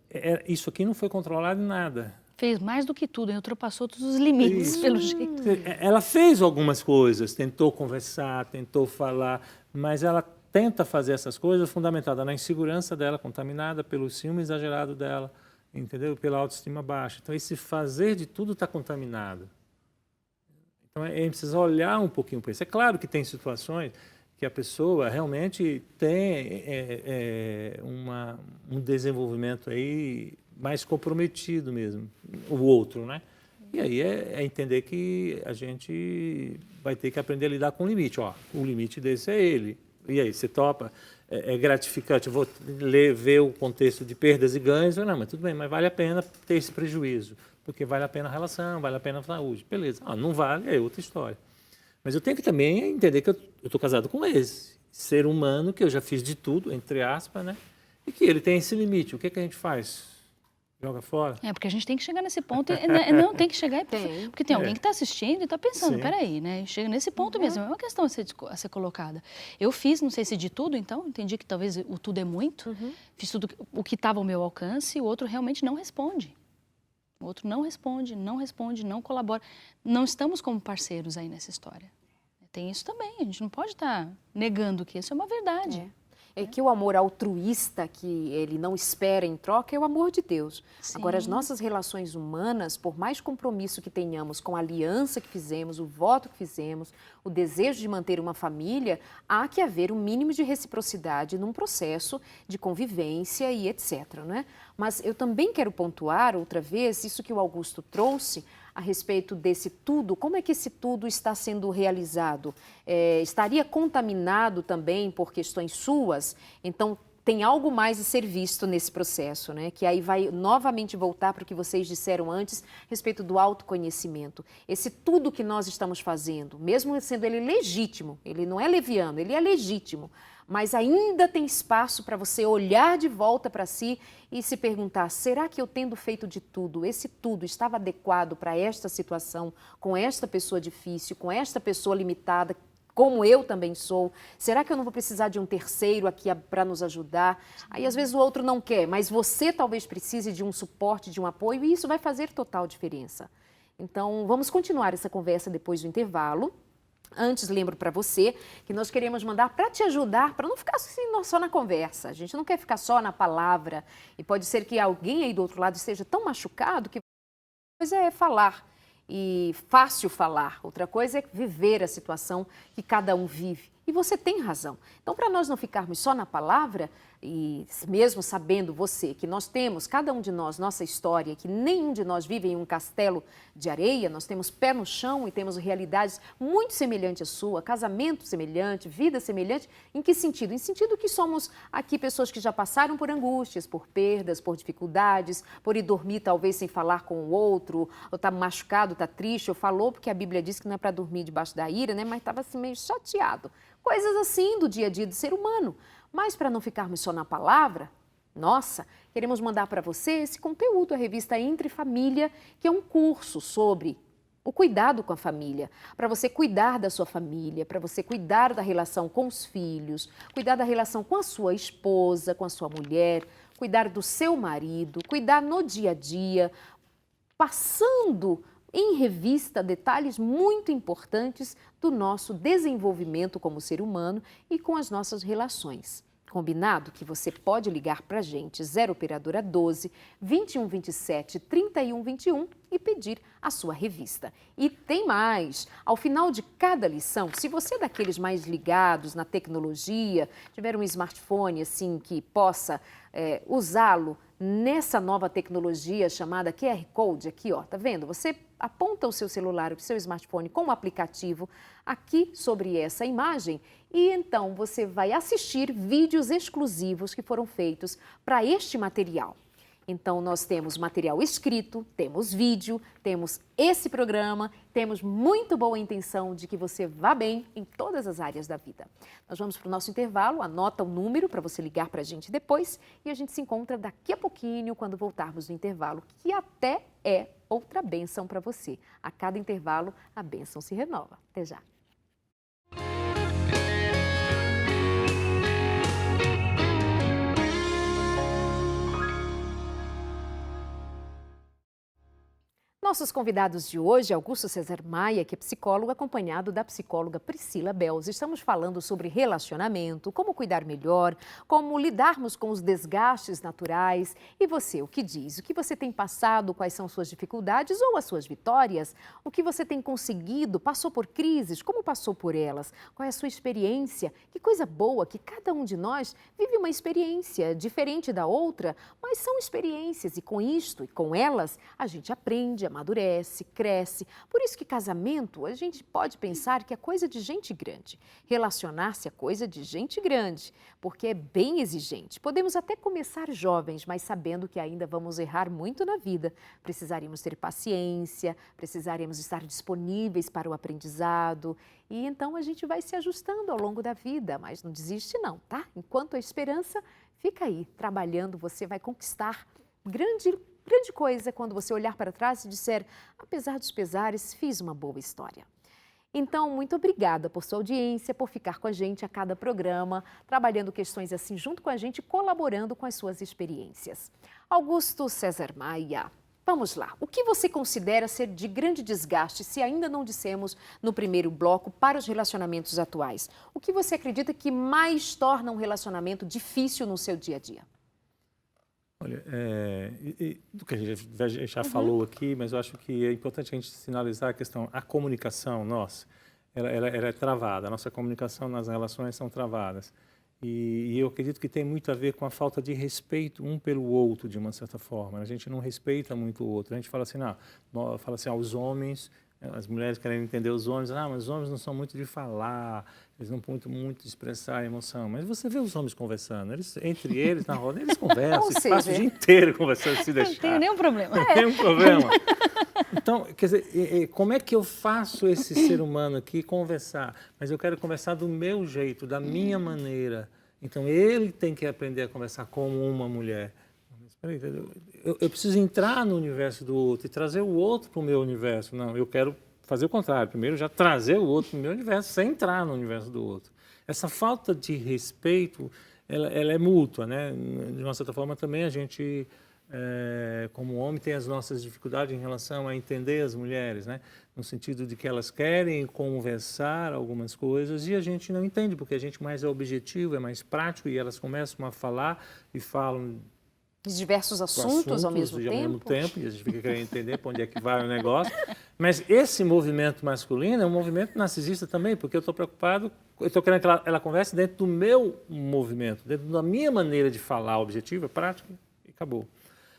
Speaker 2: isso aqui não foi controlado em nada.
Speaker 3: Fez mais do que tudo, ultrapassou todos os limites, pelo jeito.
Speaker 2: Ela fez algumas coisas, tentou conversar, tentou falar, mas ela tenta fazer essas coisas fundamentada na insegurança dela, contaminada pelo ciúme exagerado dela, entendeu? Pela autoestima baixa. Então, esse fazer de tudo está contaminado. Então, a gente precisa olhar um pouquinho para isso. É claro que tem situações que a pessoa realmente tem um desenvolvimento aí mais comprometido mesmo, o outro, né? E aí é entender que a gente vai ter que aprender a lidar com o limite. Ó, o limite desse é ele. E aí, você topa? É gratificante, eu vou ver o contexto de perdas e ganhos, não, mas tudo bem, mas vale a pena ter esse prejuízo, porque vale a pena a relação, vale a pena a saúde. Beleza, não vale, é outra história. Mas eu tenho que também entender que eu estou casado com esse ser humano, que eu já fiz de tudo, entre aspas, né? E que ele tem esse limite. O que a gente faz? Joga fora?
Speaker 3: Porque a gente tem que chegar nesse ponto, não tem que chegar, porque tem alguém que está assistindo e está pensando, peraí, né? Chega nesse ponto mesmo, é uma questão a ser colocada. Eu fiz, não sei se de tudo, então, entendi que talvez o tudo é muito, fiz tudo o que estava ao meu alcance e o outro realmente não responde. O outro não responde, não colabora. Não estamos como parceiros aí nessa história. Tem isso também, a gente não pode estar negando que isso é uma verdade.
Speaker 1: É que o amor altruísta, que ele não espera em troca, é o amor de Deus. Sim. Agora, as nossas relações humanas, por mais compromisso que tenhamos com a aliança que fizemos, o voto que fizemos, o desejo de manter uma família, há que haver um mínimo de reciprocidade num processo de convivência e etc. Né? Mas eu também quero pontuar, outra vez, isso que o Augusto trouxe, a respeito desse tudo, como é que esse tudo está sendo realizado? Estaria contaminado também por questões suas? Então, tem algo mais a ser visto nesse processo, né? Que aí vai novamente voltar para o que vocês disseram antes, a respeito do autoconhecimento. Esse tudo que nós estamos fazendo, mesmo sendo ele legítimo, ele não é leviano, ele é legítimo, mas ainda tem espaço para você olhar de volta para si e se perguntar, será que eu tendo feito de tudo, esse tudo estava adequado para esta situação, com esta pessoa difícil, com esta pessoa limitada, como eu também sou? Será que eu não vou precisar de um terceiro aqui para nos ajudar? Aí às vezes o outro não quer, mas você talvez precise de um suporte, de um apoio, e isso vai fazer total diferença. Então vamos continuar essa conversa depois do intervalo. Antes, lembro para você que nós queremos mandar para te ajudar, para não ficar assim, só na conversa. A gente não quer ficar só na palavra. E pode ser que alguém aí do outro lado esteja tão machucado que uma coisa é falar e fácil falar. Outra coisa é viver a situação que cada um vive. E você tem razão. Então, para nós não ficarmos só na palavra, e mesmo sabendo você que nós temos, cada um de nós, nossa história, que nenhum de nós vive em um castelo de areia, nós temos pé no chão e temos realidades muito semelhantes à sua, casamento semelhante, vida semelhante. Em que sentido? Em sentido que somos aqui pessoas que já passaram por angústias, por perdas, por dificuldades, por ir dormir talvez sem falar com o outro, ou tá machucado, tá triste, ou falou porque a Bíblia diz que não é para dormir debaixo da ira, né? Mas estava assim meio chateado. Coisas assim do dia a dia do ser humano. Mas para não ficarmos só na palavra, nossa, queremos mandar para você esse conteúdo, a revista Entre Família, que é um curso sobre o cuidado com a família, para você cuidar da sua família, para você cuidar da relação com os filhos, cuidar da relação com a sua esposa, com a sua mulher, cuidar do seu marido, cuidar no dia a dia, passando em revista detalhes muito importantes do nosso desenvolvimento como ser humano e com as nossas relações. Combinado que você pode ligar para a gente, 0 operadora 12 2127 3121 e pedir a sua revista. E tem mais, ao final de cada lição, se você é daqueles mais ligados na tecnologia, tiver um smartphone assim que possa usá-lo nessa nova tecnologia chamada QR Code aqui, ó, tá vendo? Você aponta o seu celular, o seu smartphone com o aplicativo aqui sobre essa imagem e então você vai assistir vídeos exclusivos que foram feitos para este material. Então, nós temos material escrito, temos vídeo, temos esse programa, temos muito boa intenção de que você vá bem em todas as áreas da vida. Nós vamos para o nosso intervalo, anota o número para você ligar para a gente depois e a gente se encontra daqui a pouquinho quando voltarmos do intervalo, que até é outra bênção para você. A cada intervalo, a bênção se renova. Até já! Nossos convidados de hoje, Augusto César Maia, que é psicólogo, acompanhado da psicóloga Priscila Belz. Estamos falando sobre relacionamento, como cuidar melhor, como lidarmos com os desgastes naturais. E você, o que diz? O que você tem passado? Quais são suas dificuldades ou as suas vitórias? O que você tem conseguido? Passou por crises? Como passou por elas? Qual é a sua experiência? Que coisa boa que cada um de nós vive uma experiência diferente da outra, mas são experiências e com isto e com elas a gente aprende, amadurece, cresce. Por isso que casamento, a gente pode pensar que é coisa de gente grande. Relacionar-se é coisa de gente grande, porque é bem exigente. Podemos até começar jovens, mas sabendo que ainda vamos errar muito na vida. Precisaremos ter paciência, precisaremos estar disponíveis para o aprendizado. E então a gente vai se ajustando ao longo da vida, mas não desiste não, tá? Enquanto a esperança fica aí, trabalhando, você vai conquistar grande coisa quando você olhar para trás e disser, apesar dos pesares, fiz uma boa história. Então, muito obrigada por sua audiência, por ficar com a gente a cada programa, trabalhando questões assim junto com a gente, colaborando com as suas experiências. Augusto César Maia, vamos lá. O que você considera ser de grande desgaste, se ainda não dissemos no primeiro bloco, para os relacionamentos atuais? O que você acredita que mais torna um relacionamento difícil no seu dia a dia?
Speaker 2: Olha, do que a gente já falou aqui, mas eu acho que é importante a gente sinalizar a questão, a comunicação nossa, ela é travada, a nossa comunicação nas relações são travadas. E eu acredito que tem muito a ver com a falta de respeito um pelo outro, de uma certa forma. A gente não respeita muito o outro. A gente fala assim, os homens As mulheres querem entender os homens, mas os homens não são muito de falar, eles não muito de expressar a emoção. Mas você vê os homens conversando, entre eles, na roda, eles conversam, eles passam o dia inteiro conversando, se deixar.
Speaker 3: Não tem nenhum problema.
Speaker 2: Não tem um problema. Então, quer dizer, como é que eu faço esse ser humano aqui conversar? Mas eu quero conversar do meu jeito, da minha maneira. Então, ele tem que aprender a conversar como uma mulher. Eu preciso entrar no universo do outro e trazer o outro para o meu universo. Não, eu quero fazer o contrário. Primeiro, já trazer o outro para o meu universo, sem entrar no universo do outro. Essa falta de respeito, ela é mútua, né? De uma certa forma, também a gente, como homem, tem as nossas dificuldades em relação a entender as mulheres, né? No sentido de que elas querem conversar algumas coisas e a gente não entende, porque a gente mais é objetivo, é mais prático, e elas começam a falar e falam
Speaker 1: de diversos assuntos ao mesmo tempo,
Speaker 2: e a gente fica querendo entender para onde é que vai o negócio. Mas esse movimento masculino é um movimento narcisista também, porque eu estou preocupado, eu estou querendo que ela converse dentro do meu movimento, dentro da minha maneira de falar objetiva, prática, e acabou.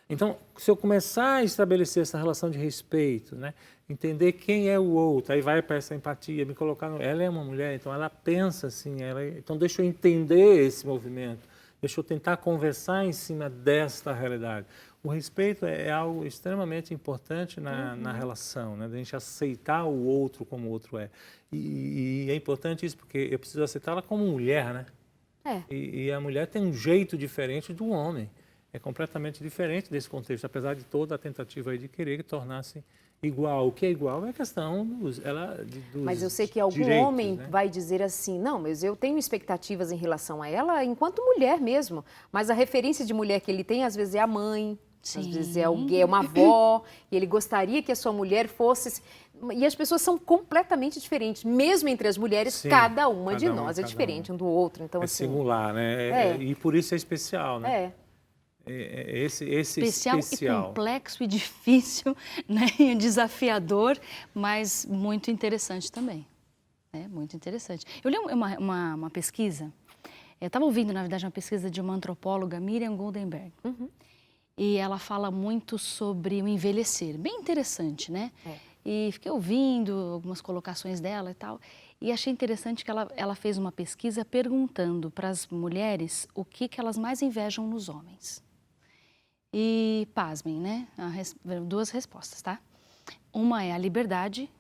Speaker 2: Então, se eu começar a estabelecer essa relação de respeito, né, entender quem é o outro, aí vai para essa empatia, me colocar ela é uma mulher, então ela pensa assim, então deixa eu entender esse movimento. Deixa eu tentar conversar em cima desta realidade. O respeito é algo extremamente importante na relação, né? A gente aceitar o outro como o outro é. E é importante isso, porque eu preciso aceitá-la como mulher, né? E a mulher tem um jeito diferente do homem. É completamente diferente desse contexto, apesar de toda a tentativa aí de querer tornar-se igual. O que é igual é a questão dos
Speaker 1: Mas eu sei que algum
Speaker 2: direitos,
Speaker 1: homem, né, vai dizer assim, não, mas eu tenho expectativas em relação a ela enquanto mulher mesmo. Mas a referência de mulher que ele tem, às vezes, é a mãe,
Speaker 3: Sim.
Speaker 1: às vezes é uma avó, e ele gostaria que a sua mulher fosse... E as pessoas são completamente diferentes. Mesmo entre as mulheres, sim, cada uma de nós é diferente um do outro. Então, assim,
Speaker 2: singular, né? E por isso é especial, né? Esse especial
Speaker 3: e complexo e difícil, né? E desafiador, mas muito interessante também. Muito interessante. Eu li uma pesquisa, eu estava ouvindo, na verdade, uma pesquisa de uma antropóloga, Miriam Goldenberg, e ela fala muito sobre o envelhecer, bem interessante, né? E fiquei ouvindo algumas colocações dela e tal, e achei interessante que ela fez uma pesquisa perguntando para as mulheres o que elas mais invejam nos homens. E pasmem, né? Duas respostas, tá? Uma é a liberdade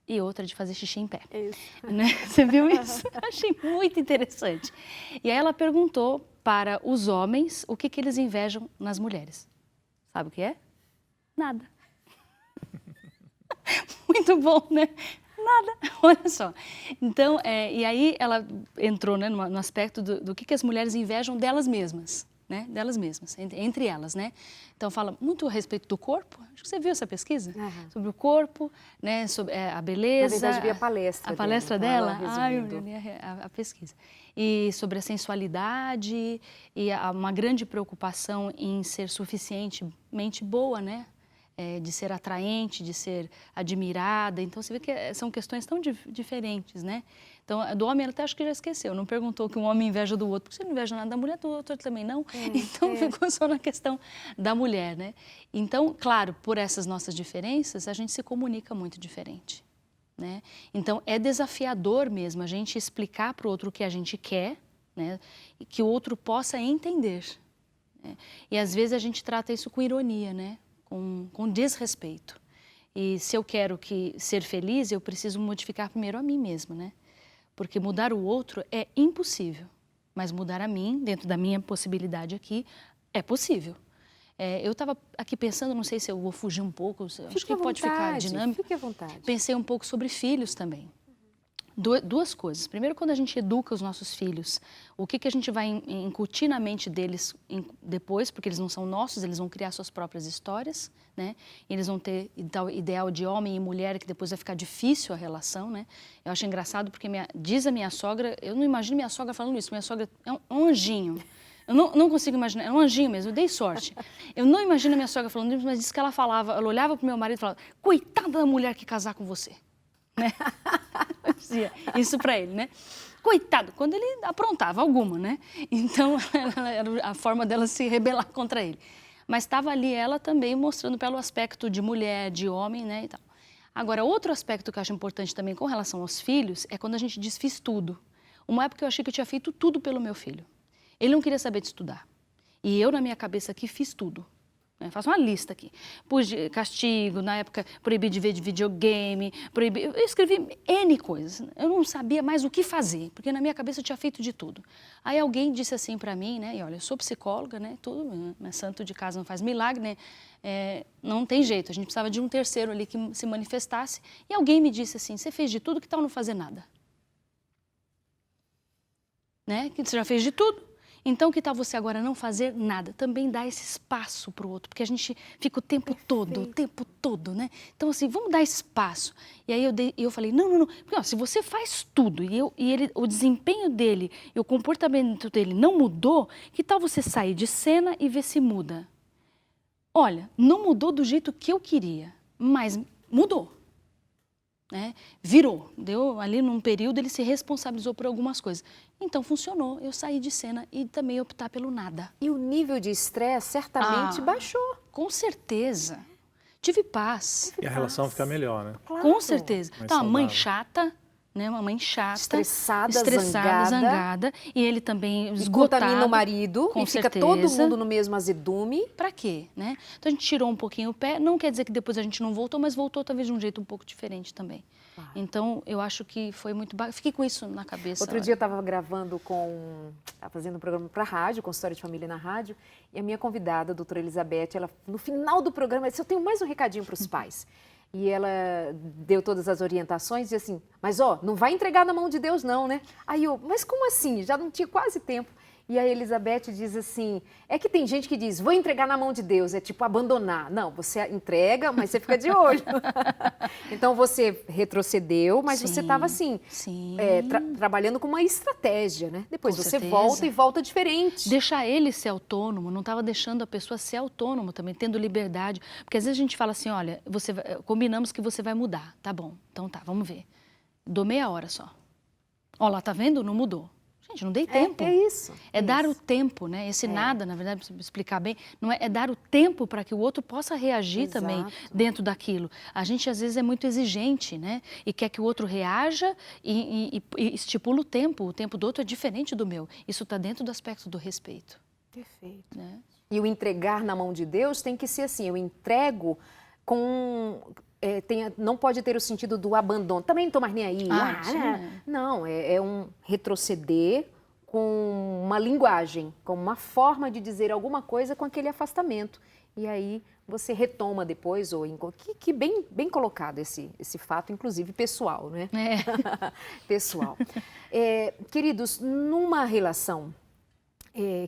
Speaker 3: e outra de fazer xixi em pé.
Speaker 1: Isso.
Speaker 3: Né? Você viu isso? Achei muito interessante. E aí ela perguntou para os homens o que eles invejam nas mulheres. Sabe o que é? Nada. Muito bom, né? Nada, olha só. Então, e aí ela entrou, né, no aspecto do que as mulheres invejam delas mesmas. Né, delas mesmas, entre elas, né? Então fala muito a respeito do corpo. Acho que você viu essa pesquisa sobre o corpo, né? Sobre a beleza.
Speaker 1: Na verdade, vi a palestra.
Speaker 3: A palestra dela. Eu li a pesquisa. E sobre a sensualidade e uma grande preocupação em ser suficientemente boa, né? De ser atraente, de ser admirada. Então, você vê que são questões tão diferentes, né? Então, do homem, ela até acho que já esqueceu. Não perguntou que um homem inveja do outro, porque você não inveja nada da mulher, do outro também não. Então, ficou só na questão da mulher, né? Então, claro, por essas nossas diferenças, a gente se comunica muito diferente, né? Então, é desafiador mesmo a gente explicar para o outro o que a gente quer, né? E que o outro possa entender, né? E, às vezes, a gente trata isso com ironia, né? Com desrespeito. E se eu quero ser feliz, eu preciso modificar primeiro a mim mesma, né? Porque mudar o outro é impossível, mas mudar a mim, dentro da minha possibilidade aqui, é possível. Eu estava aqui pensando, não sei se eu vou fugir um pouco, acho que pode ficar dinâmico.
Speaker 1: Fique à vontade.
Speaker 3: Pensei um pouco sobre filhos também. Duas coisas. Primeiro, quando a gente educa os nossos filhos, o que a gente vai incutir na mente deles depois, porque eles não são nossos, eles vão criar suas próprias histórias, né? Eles vão ter tal ideal de homem e mulher, que depois vai ficar difícil a relação, né? Eu acho engraçado porque diz a minha sogra, eu não imagino minha sogra falando isso, minha sogra é um anjinho. Eu não consigo imaginar, é um anjinho mesmo, eu dei sorte. Eu não imagino a minha sogra falando isso, mas disse que ela olhava para o meu marido e falava, coitada da mulher que casar com você. Né? Isso para ele, né? Coitado, quando ele aprontava alguma, né? Então, era a forma dela se rebelar contra ele. Mas estava ali ela também mostrando pelo aspecto de mulher, de homem, né? E tal. Agora, outro aspecto que eu acho importante também com relação aos filhos é quando a gente diz fiz tudo. Uma época eu achei que eu tinha feito tudo pelo meu filho. Ele não queria saber de estudar. E eu, na minha cabeça aqui, fiz tudo. Faço uma lista aqui. Pus castigo, na época proibi de ver de videogame, eu escrevi N coisas. Eu não sabia mais o que fazer, porque na minha cabeça eu tinha feito de tudo. Aí alguém disse assim para mim, né? E olha, eu sou psicóloga, né? Tudo, né, santo de casa não faz milagre, né? Não tem jeito, a gente precisava de um terceiro ali que se manifestasse. E alguém me disse assim, você fez de tudo, que tal não fazer nada? Né? Que você já fez de tudo. Então, que tal você agora não fazer nada? Também dá esse espaço para o outro, porque a gente fica o tempo todo, né? Então, assim, vamos dar espaço. E aí eu falei, não. Porque, ó, se você faz tudo o desempenho dele e o comportamento dele não mudou, que tal você sair de cena e ver se muda? Olha, não mudou do jeito que eu queria, mas mudou. Né? Virou, deu ali num período, ele se responsabilizou por algumas coisas. Então funcionou, eu saí de cena e também optar pelo nada.
Speaker 1: E o nível de estresse certamente baixou.
Speaker 3: Com certeza. Tive paz.
Speaker 2: E a relação fica melhor, né?
Speaker 1: Claro.
Speaker 3: Com certeza.
Speaker 2: Mais
Speaker 3: Então, a mãe
Speaker 2: saudável.
Speaker 3: chata, né? Uma mãe chata.
Speaker 1: Estressada,
Speaker 3: zangada. E ele também esgotado.
Speaker 1: Contamina o marido
Speaker 3: com
Speaker 1: e fica
Speaker 3: certeza.
Speaker 1: todo mundo no mesmo azedume.
Speaker 3: Pra quê, né? Então a gente tirou um pouquinho o pé, não quer dizer que depois a gente não voltou, mas voltou talvez de um jeito um pouco diferente também.
Speaker 1: Claro.
Speaker 3: Então eu acho que foi muito bacana. Fiquei com isso na cabeça.
Speaker 1: Outro dia eu estava gravando estava fazendo um programa para a rádio, Consultório de Família na rádio, e a minha convidada, a doutora Elizabeth, ela, no final do programa, disse, eu tenho mais um recadinho para os pais. E ela deu todas as orientações e assim, mas ó, não vai entregar na mão de Deus não, né? Aí eu, mas como assim? Já não tinha quase tempo. E a Elizabeth diz assim, é que tem gente que diz, vou entregar na mão de Deus, é tipo abandonar. Não, você entrega, mas você fica de olho. Então você retrocedeu, mas você estava assim, trabalhando com uma estratégia, né? Depois
Speaker 3: Com
Speaker 1: você
Speaker 3: certeza.
Speaker 1: volta e volta diferente.
Speaker 3: Deixar ele ser autônomo, não estava deixando a pessoa ser autônoma também, tendo liberdade. Porque às vezes a gente fala assim, olha, combinamos que você vai mudar, tá bom, então tá, vamos ver. Dou meia hora só. Ó lá, tá vendo? Não mudou. Gente, não dei tempo.
Speaker 1: É isso.
Speaker 3: Dar o tempo, né? Esse nada, na verdade, para explicar bem, não é dar o tempo para que o outro possa reagir também dentro daquilo. A gente, às vezes, é muito exigente, né? E quer que o outro reaja e estipula o tempo do outro é diferente do meu. Isso está dentro do aspecto do respeito.
Speaker 1: Perfeito.
Speaker 3: Né?
Speaker 1: E o entregar na mão de Deus tem que ser assim, eu entrego com... não pode ter o sentido do abandono. Também não estou mais nem aí. Não, é um retroceder com uma linguagem, com uma forma de dizer alguma coisa com aquele afastamento. E aí você retoma depois, que bem colocado esse fato, inclusive pessoal, né? Pessoal. Queridos, numa relação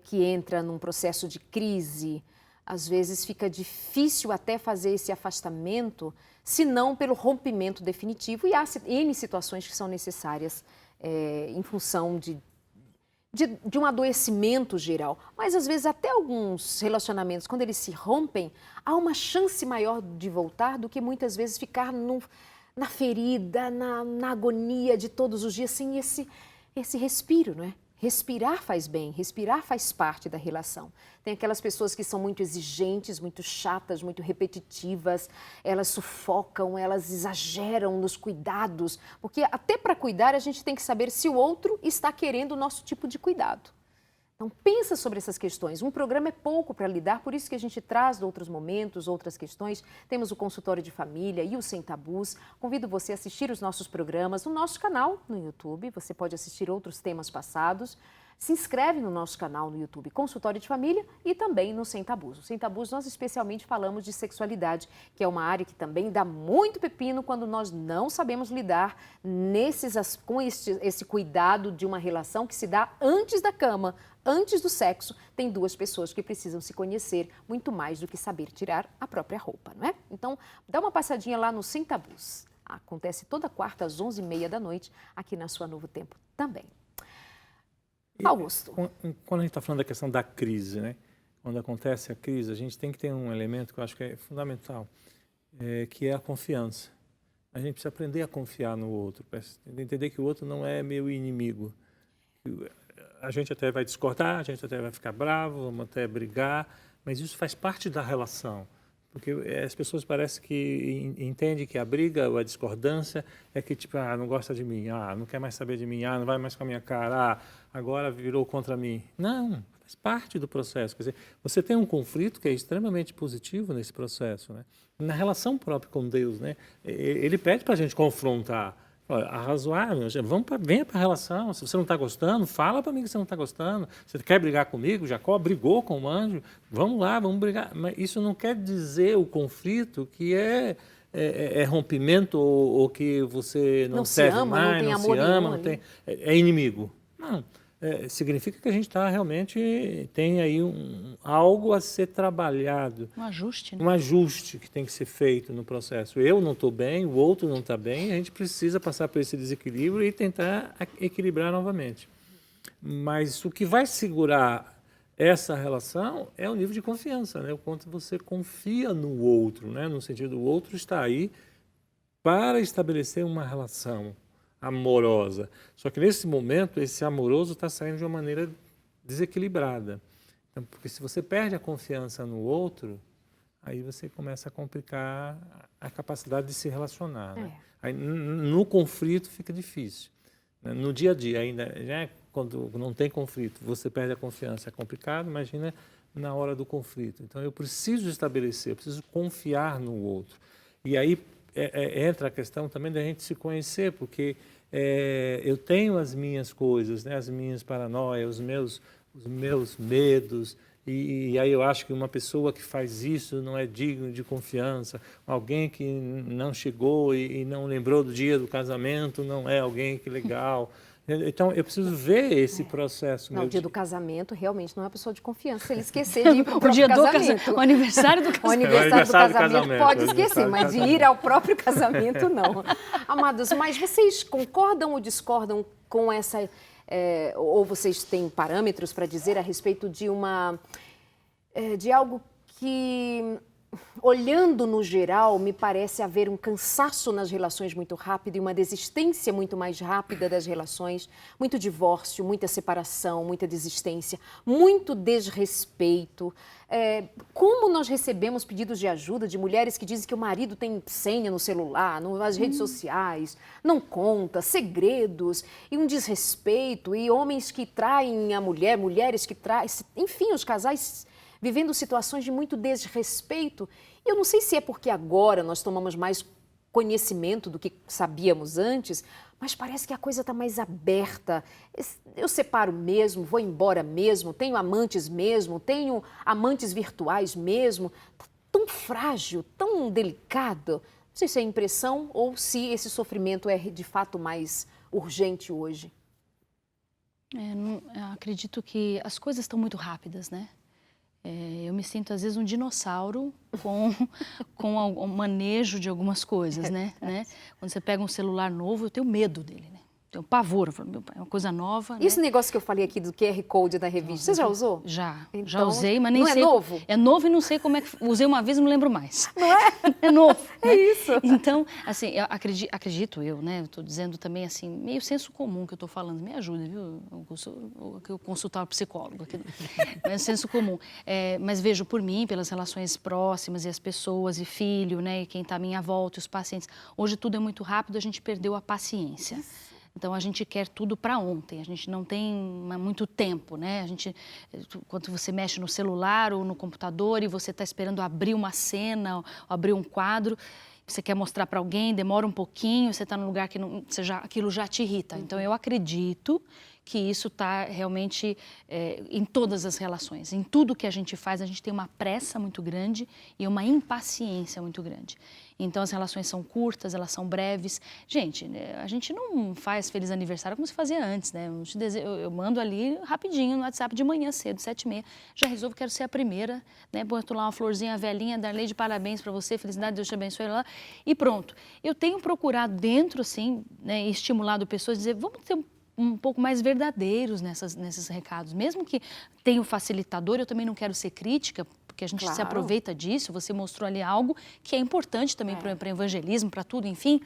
Speaker 1: que entra num processo de crise, às vezes fica difícil até fazer esse afastamento, se não pelo rompimento definitivo, e há N situações que são necessárias em função de um adoecimento geral. Mas às vezes até alguns relacionamentos, quando eles se rompem, há uma chance maior de voltar do que muitas vezes ficar na ferida, na agonia de todos os dias, sem esse respiro, não é? Respirar faz bem, respirar faz parte da relação. Tem aquelas pessoas que são muito exigentes, muito chatas, muito repetitivas, elas sufocam, elas exageram nos cuidados, porque até para cuidar a gente tem que saber se o outro está querendo o nosso tipo de cuidado. Então pensa sobre essas questões. Um programa é pouco para lidar, por isso que a gente traz outros momentos, outras questões. Temos o Consultório de Família e o Sem Tabus. Convido você a assistir os nossos programas no nosso canal no YouTube. Você pode assistir outros temas passados. Se inscreve no nosso canal no YouTube Consultório de Família e também no Sem Tabus. No Sem Tabus nós especialmente falamos de sexualidade, que é uma área que também dá muito pepino quando nós não sabemos lidar com esse cuidado de uma relação que se dá antes da cama, antes do sexo. Tem duas pessoas que precisam se conhecer muito mais do que saber tirar a própria roupa, não é? Então, dá uma passadinha lá no Sem Tabus. Acontece toda quarta às 11h30 da noite, aqui na sua Novo Tempo também. Augusto.
Speaker 2: Quando a gente está falando da questão da crise, né? Quando acontece a crise, a gente tem que ter um elemento que eu acho que é fundamental, que é a confiança. A gente precisa aprender a confiar no outro, entender que o outro não é meu inimigo. A gente até vai discordar, a gente até vai ficar bravo, vamos até brigar, mas isso faz parte da relação. Porque as pessoas parecem que entendem que a briga ou a discordância é que, tipo, não gosta de mim, não quer mais saber de mim, não vai mais com a minha cara, agora virou contra mim. Não, faz parte do processo. Quer dizer, você tem um conflito que é extremamente positivo nesse processo, né? Na relação própria com Deus, né? Ele pede para a gente confrontar. Olha, arrazoável, venha para a relação. Se você não está gostando, fala para mim que você não está gostando. Você quer brigar comigo? Jacó brigou com o anjo. Vamos lá, vamos brigar. Mas isso não quer dizer o conflito que é rompimento ou que você não serve mais, não se ama, não tem, é inimigo. Não. Significa que a gente tem aí algo a ser trabalhado.
Speaker 3: Um ajuste, né?
Speaker 2: Um ajuste que tem que ser feito no processo. Eu não estou bem, o outro não está bem, a gente precisa passar por esse desequilíbrio e tentar equilibrar novamente. Mas o que vai segurar essa relação é o nível de confiança, né? O quanto você confia no outro, né? No sentido, o outro está aí para estabelecer uma relação amorosa. Só que nesse momento, esse amoroso está saindo de uma maneira desequilibrada. Então, porque se você perde a confiança no outro, aí você começa a complicar a capacidade de se relacionar. Né? Aí, no conflito fica difícil. Né? No dia a dia, ainda, quando não tem conflito, você perde a confiança, é complicado, imagina na hora do conflito. Então, eu preciso estabelecer, eu preciso confiar no outro. E aí entra a questão também da gente se conhecer, porque eu tenho as minhas coisas, né, as minhas paranoias, os meus medos, e aí eu acho que uma pessoa que faz isso não é digno de confiança, alguém que não chegou e não lembrou do dia do casamento não é alguém que legal. Então, eu preciso ver esse processo.
Speaker 1: Não, o dia do casamento realmente não é uma pessoa de confiança. Se ele esquecer de ir para o próprio casamento.
Speaker 3: O aniversário do casamento.
Speaker 1: O aniversário do casamento pode esquecer, mas de ir ao próprio casamento, não. Amados, mas vocês concordam ou discordam com essa... ou vocês têm parâmetros para dizer a respeito de de algo que... Olhando no geral, me parece haver um cansaço nas relações muito rápido e uma desistência muito mais rápida das relações, muito divórcio, muita separação, muita desistência, muito desrespeito. Como nós recebemos pedidos de ajuda de mulheres que dizem que o marido tem senha no celular, nas redes sociais, não conta, segredos e um desrespeito, e homens que traem a mulher, mulheres que traem, enfim, os casais vivendo situações de muito desrespeito. Eu não sei se é porque agora nós tomamos mais conhecimento do que sabíamos antes, mas parece que a coisa está mais aberta. Eu separo mesmo, vou embora mesmo, tenho amantes mesmo, tenho amantes virtuais mesmo. Está tão frágil, tão delicado. Não sei se é impressão ou se esse sofrimento é de fato mais urgente hoje.
Speaker 3: Acredito que as coisas estão muito rápidas, né? Eu me sinto, às vezes, um dinossauro com o manejo de algumas coisas, né? Quando você pega um celular novo, eu tenho medo dele, né? Tenho pavor, meu pai, é uma coisa nova.
Speaker 1: Esse negócio que eu falei aqui do QR Code da revista, você já usou?
Speaker 3: Já,
Speaker 1: então,
Speaker 3: já usei, mas nem
Speaker 1: não
Speaker 3: sei.
Speaker 1: Não é novo?
Speaker 3: É novo e não sei como é que... Usei uma vez e não lembro mais.
Speaker 1: Não é?
Speaker 3: É novo.
Speaker 1: É
Speaker 3: né?
Speaker 1: isso.
Speaker 3: Então, assim, eu acredito eu, né? Eu estou dizendo também, assim, meio senso comum que eu estou falando. Me ajuda, viu? Eu consultar o psicólogo aqui. É senso comum. Mas vejo por mim, pelas relações próximas e as pessoas e filho, né? E quem está à minha volta, os pacientes. Hoje tudo é muito rápido, a gente perdeu a paciência. Então, a gente quer tudo para ontem, a gente não tem muito tempo, né? Quando você mexe no celular ou no computador e você está esperando abrir uma cena, ou abrir um quadro, você quer mostrar para alguém, demora um pouquinho, você está num lugar que aquilo já te irrita. Então, eu acredito que isso está realmente em todas as relações. Em tudo que a gente faz, a gente tem uma pressa muito grande e uma impaciência muito grande. Então, as relações são curtas, elas são breves. Gente, a gente não faz feliz aniversário como se fazia antes, né? Eu mando ali rapidinho no WhatsApp de manhã cedo, 7h30. Já resolvo, quero ser a primeira, né? Boto lá uma florzinha velhinha, Darley, de parabéns para você, felicidade, Deus te abençoe lá. E pronto. Eu tenho procurado dentro, assim, né, estimulado pessoas a dizer, vamos ter um pouco mais verdadeiros nesses recados. Mesmo que tenha o facilitador, eu também não quero ser crítica, Porque a gente se
Speaker 1: Claro.
Speaker 3: aproveita disso, você mostrou ali algo que é importante também para evangelismo, para tudo, enfim,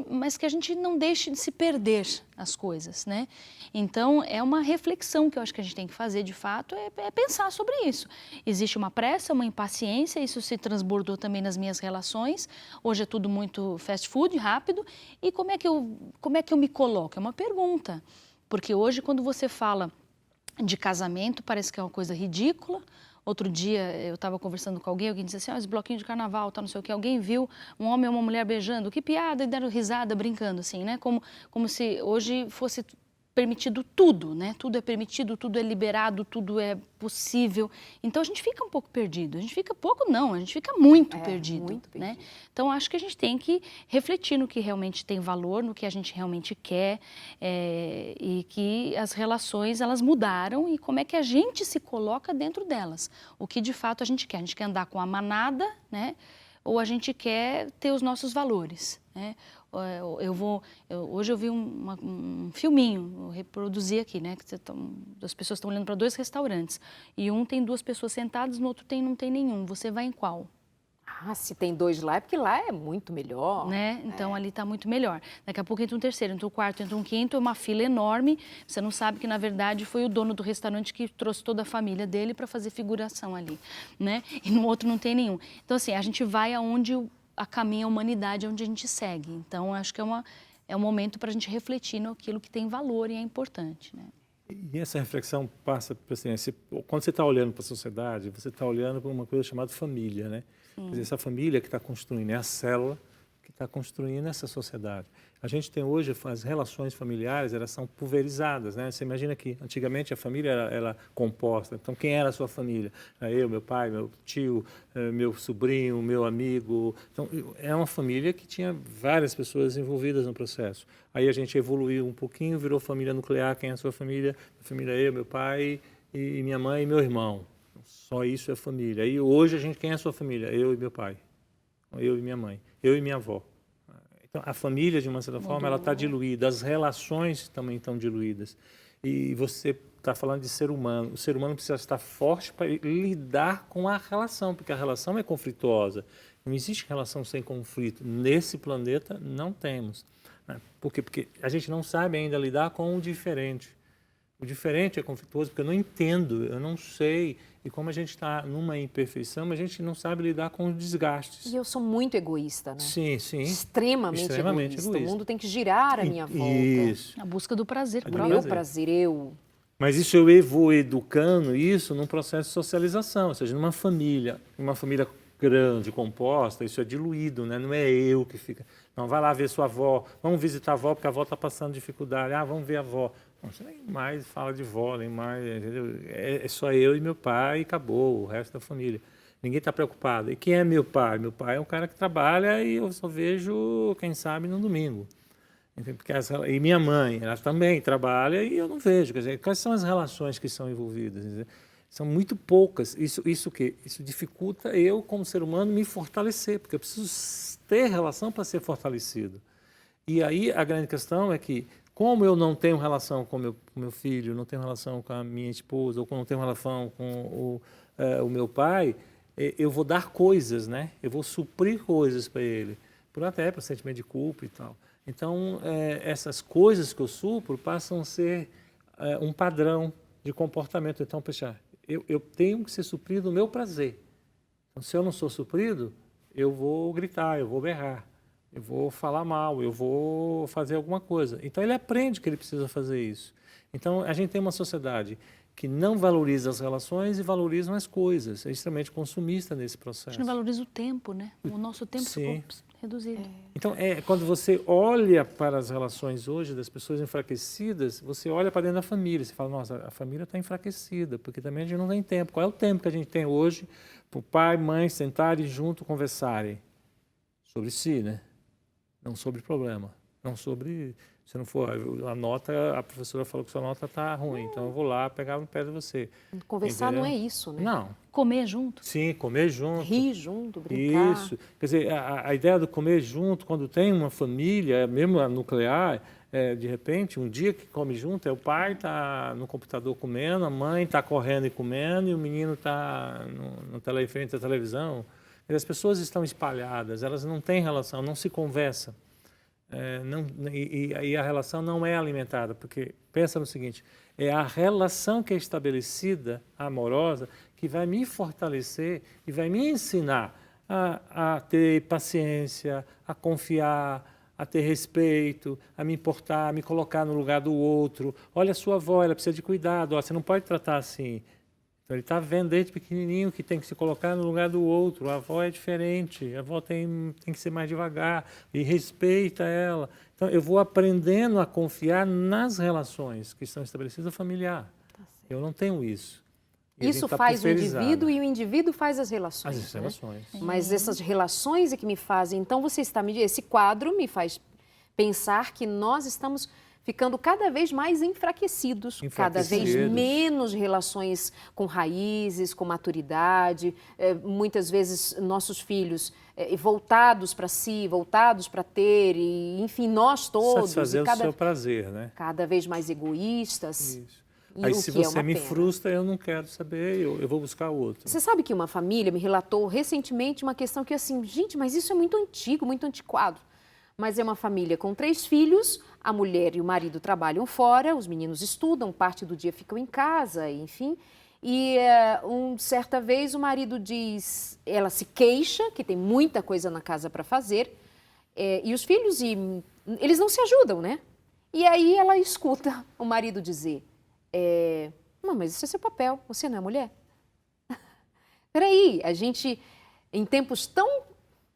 Speaker 3: mas que a gente não deixe de se perder as coisas, né? Então, é uma reflexão que eu acho que a gente tem que fazer, de fato, é pensar sobre isso. Existe uma pressa, uma impaciência, isso se transbordou também nas minhas relações. Hoje é tudo muito fast food, rápido. E como é que eu me coloco? É uma pergunta. Porque hoje, quando você fala de casamento, parece que é uma coisa ridícula. Outro dia, eu estava conversando com alguém disse assim, esse bloquinho de carnaval, tá, não sei o que, alguém viu um homem e uma mulher beijando, que piada, e deram risada, brincando, assim, né? Como se hoje fosse permitido tudo, né? Tudo é permitido, tudo é liberado, tudo é possível. Então, a gente fica um pouco perdido. A gente fica pouco, não, a gente fica muito perdido, né? Então, acho que a gente tem que refletir no que realmente tem valor, no que a gente realmente quer, e que as relações, elas mudaram e como é que a gente se coloca dentro delas. O que, de fato, a gente quer. A gente quer andar com a manada, né? Ou a gente quer ter os nossos valores, né? Hoje eu vi um filminho, eu reproduzi aqui, né? As pessoas estão olhando para 2 restaurantes e um tem 2 pessoas sentadas, no outro não tem nenhum. Você vai em qual?
Speaker 1: Ah, se tem 2 lá, é porque lá é muito melhor.
Speaker 3: Né? Então, ali está muito melhor. Daqui a pouco entra um terceiro, entra um quarto, entra um quinto, é uma fila enorme. Você não sabe que, na verdade, foi o dono do restaurante que trouxe toda a família dele para fazer figuração ali, né? E no outro não tem nenhum. Então, assim, a gente vai aonde a caminha a humanidade, onde a gente segue. Então, acho que é um momento para a gente refletir naquilo que tem valor e é importante, né?
Speaker 2: E essa reflexão passa por assim, quando você está olhando para a sociedade, você está olhando para uma coisa chamada família, né? Quer dizer, essa família que está construindo, é a célula que está construindo essa sociedade. A gente tem hoje, as relações familiares, elas são pulverizadas, né? Você imagina que antigamente a família era composta. Então, quem era a sua família? Era eu, meu pai, meu tio, meu sobrinho, meu amigo. Então, é uma família que tinha várias pessoas envolvidas no processo. Aí a gente evoluiu um pouquinho, virou família nuclear. Quem é a sua família? A família é eu, meu pai, e minha mãe e meu irmão. Só isso é família. E hoje quem é a sua família? Eu e meu pai. Eu e minha mãe. Eu e minha avó. Então, a família, de uma certa forma, ela está diluída. As relações também estão diluídas. E você está falando de ser humano. O ser humano precisa estar forte para lidar com a relação, porque a relação é conflituosa. Não existe relação sem conflito. Nesse planeta, não temos. Por quê? Porque a gente não sabe ainda lidar com o diferente. O diferente é conflituoso porque eu não entendo, eu não sei. E como a gente está numa imperfeição, a gente não sabe lidar com os desgastes.
Speaker 1: E eu sou muito egoísta, né?
Speaker 2: Sim, sim.
Speaker 1: Extremamente egoísta. O mundo tem que girar à minha volta.
Speaker 2: Isso.
Speaker 3: A busca do prazer
Speaker 1: O
Speaker 3: próprio.
Speaker 1: meu prazer, eu.
Speaker 2: Mas isso eu vou educando isso num processo de socialização, ou seja, numa família grande, composta, isso é diluído, né? Não é eu que fica. Não, vai lá ver sua avó, vamos visitar a avó porque a avó está passando dificuldade. Ah, vamos ver a avó. Não, você nem mais fala de vó, nem mais, entendeu? É só eu e meu pai e acabou, o resto da família. Ninguém está preocupado. E quem é meu pai? Meu pai é um cara que trabalha e eu só vejo, quem sabe, no domingo. Porque e minha mãe, ela também trabalha e eu não vejo. Quer dizer, quais são as relações que são envolvidas? Quer dizer, são muito poucas. Isso dificulta eu, como ser humano, me fortalecer, porque eu preciso ter relação para ser fortalecido. E aí a grande questão é que, como eu não tenho relação com meu filho, não tenho relação com a minha esposa, ou não tenho relação com o meu pai, eu vou dar coisas, né? Eu vou suprir coisas para ele, até para sentimento de culpa e tal. Então, essas coisas que eu supro passam a ser um padrão de comportamento. Então, eu tenho que ser suprido o meu prazer. Então, se eu não sou suprido, eu vou gritar, eu vou berrar, eu vou falar mal, eu vou fazer alguma coisa. Então, ele aprende que ele precisa fazer isso. Então, a gente tem uma sociedade que não valoriza as relações e valoriza as coisas. É extremamente consumista nesse processo.
Speaker 3: A gente não valoriza o tempo, né? O nosso tempo ficou reduzido.
Speaker 2: Então, quando você olha para as relações hoje das pessoas enfraquecidas, você olha para dentro da família. Você fala, nossa, a família está enfraquecida, porque também a gente não tem tempo. Qual é o tempo que a gente tem hoje para o pai e mãe sentarem junto conversarem? Sobre si, né? Não sobre problema. Não sobre... Se não for a nota, a professora falou que sua nota está ruim, então eu vou lá pegar no pé de você.
Speaker 1: Conversar
Speaker 2: entendeu?
Speaker 1: Não é isso, né?
Speaker 2: Não.
Speaker 3: Comer junto?
Speaker 2: Sim, comer junto.
Speaker 1: Rir junto, brincar.
Speaker 2: Isso. Quer dizer, a ideia do comer junto, quando tem uma família, mesmo a nuclear, de repente, um dia que come junto, o pai está no computador comendo, a mãe está correndo e comendo, e o menino está frente à televisão. As pessoas estão espalhadas, elas não têm relação, não se conversam. E a relação não é alimentada, porque pensa no seguinte, é a relação que é estabelecida, amorosa, que vai me fortalecer e vai me ensinar a ter paciência, a confiar, a ter respeito, a me importar, a me colocar no lugar do outro. Olha a sua avó, ela precisa de cuidado, você não pode tratar assim. Então, ele está vendo desde pequenininho que tem que se colocar no lugar do outro. A avó é diferente, a avó tem que ser mais devagar e respeita ela. Então, eu vou aprendendo a confiar nas relações que estão estabelecidas familiar. Eu não tenho isso.
Speaker 1: Isso faz o indivíduo e o indivíduo faz as relações.
Speaker 2: As relações.
Speaker 1: Né? Mas essas relações é que me fazem... Então, você está me dizendo, esse quadro me faz pensar que nós estamos ficando cada vez mais enfraquecidos, cada vez menos relações com raízes, com maturidade, muitas vezes nossos filhos voltados para si, voltados para ter, e, enfim, nós todos.
Speaker 2: Satisfazer o seu prazer, né?
Speaker 1: Cada vez mais egoístas.
Speaker 2: Isso. Aí se você me frustra, eu não quero saber, eu vou buscar outro.
Speaker 1: Você sabe que uma família me relatou recentemente uma questão que assim, gente, mas isso é muito antigo, muito antiquado. Mas é uma família com 3 filhos, a mulher e o marido trabalham fora, os meninos estudam, parte do dia ficam em casa, enfim. E certa vez o marido diz, ela se queixa, que tem muita coisa na casa para fazer, e os filhos, eles não se ajudam, né? E aí ela escuta o marido dizer, não, mas isso é seu papel, você não é mulher? Peraí, a gente, em tempos tão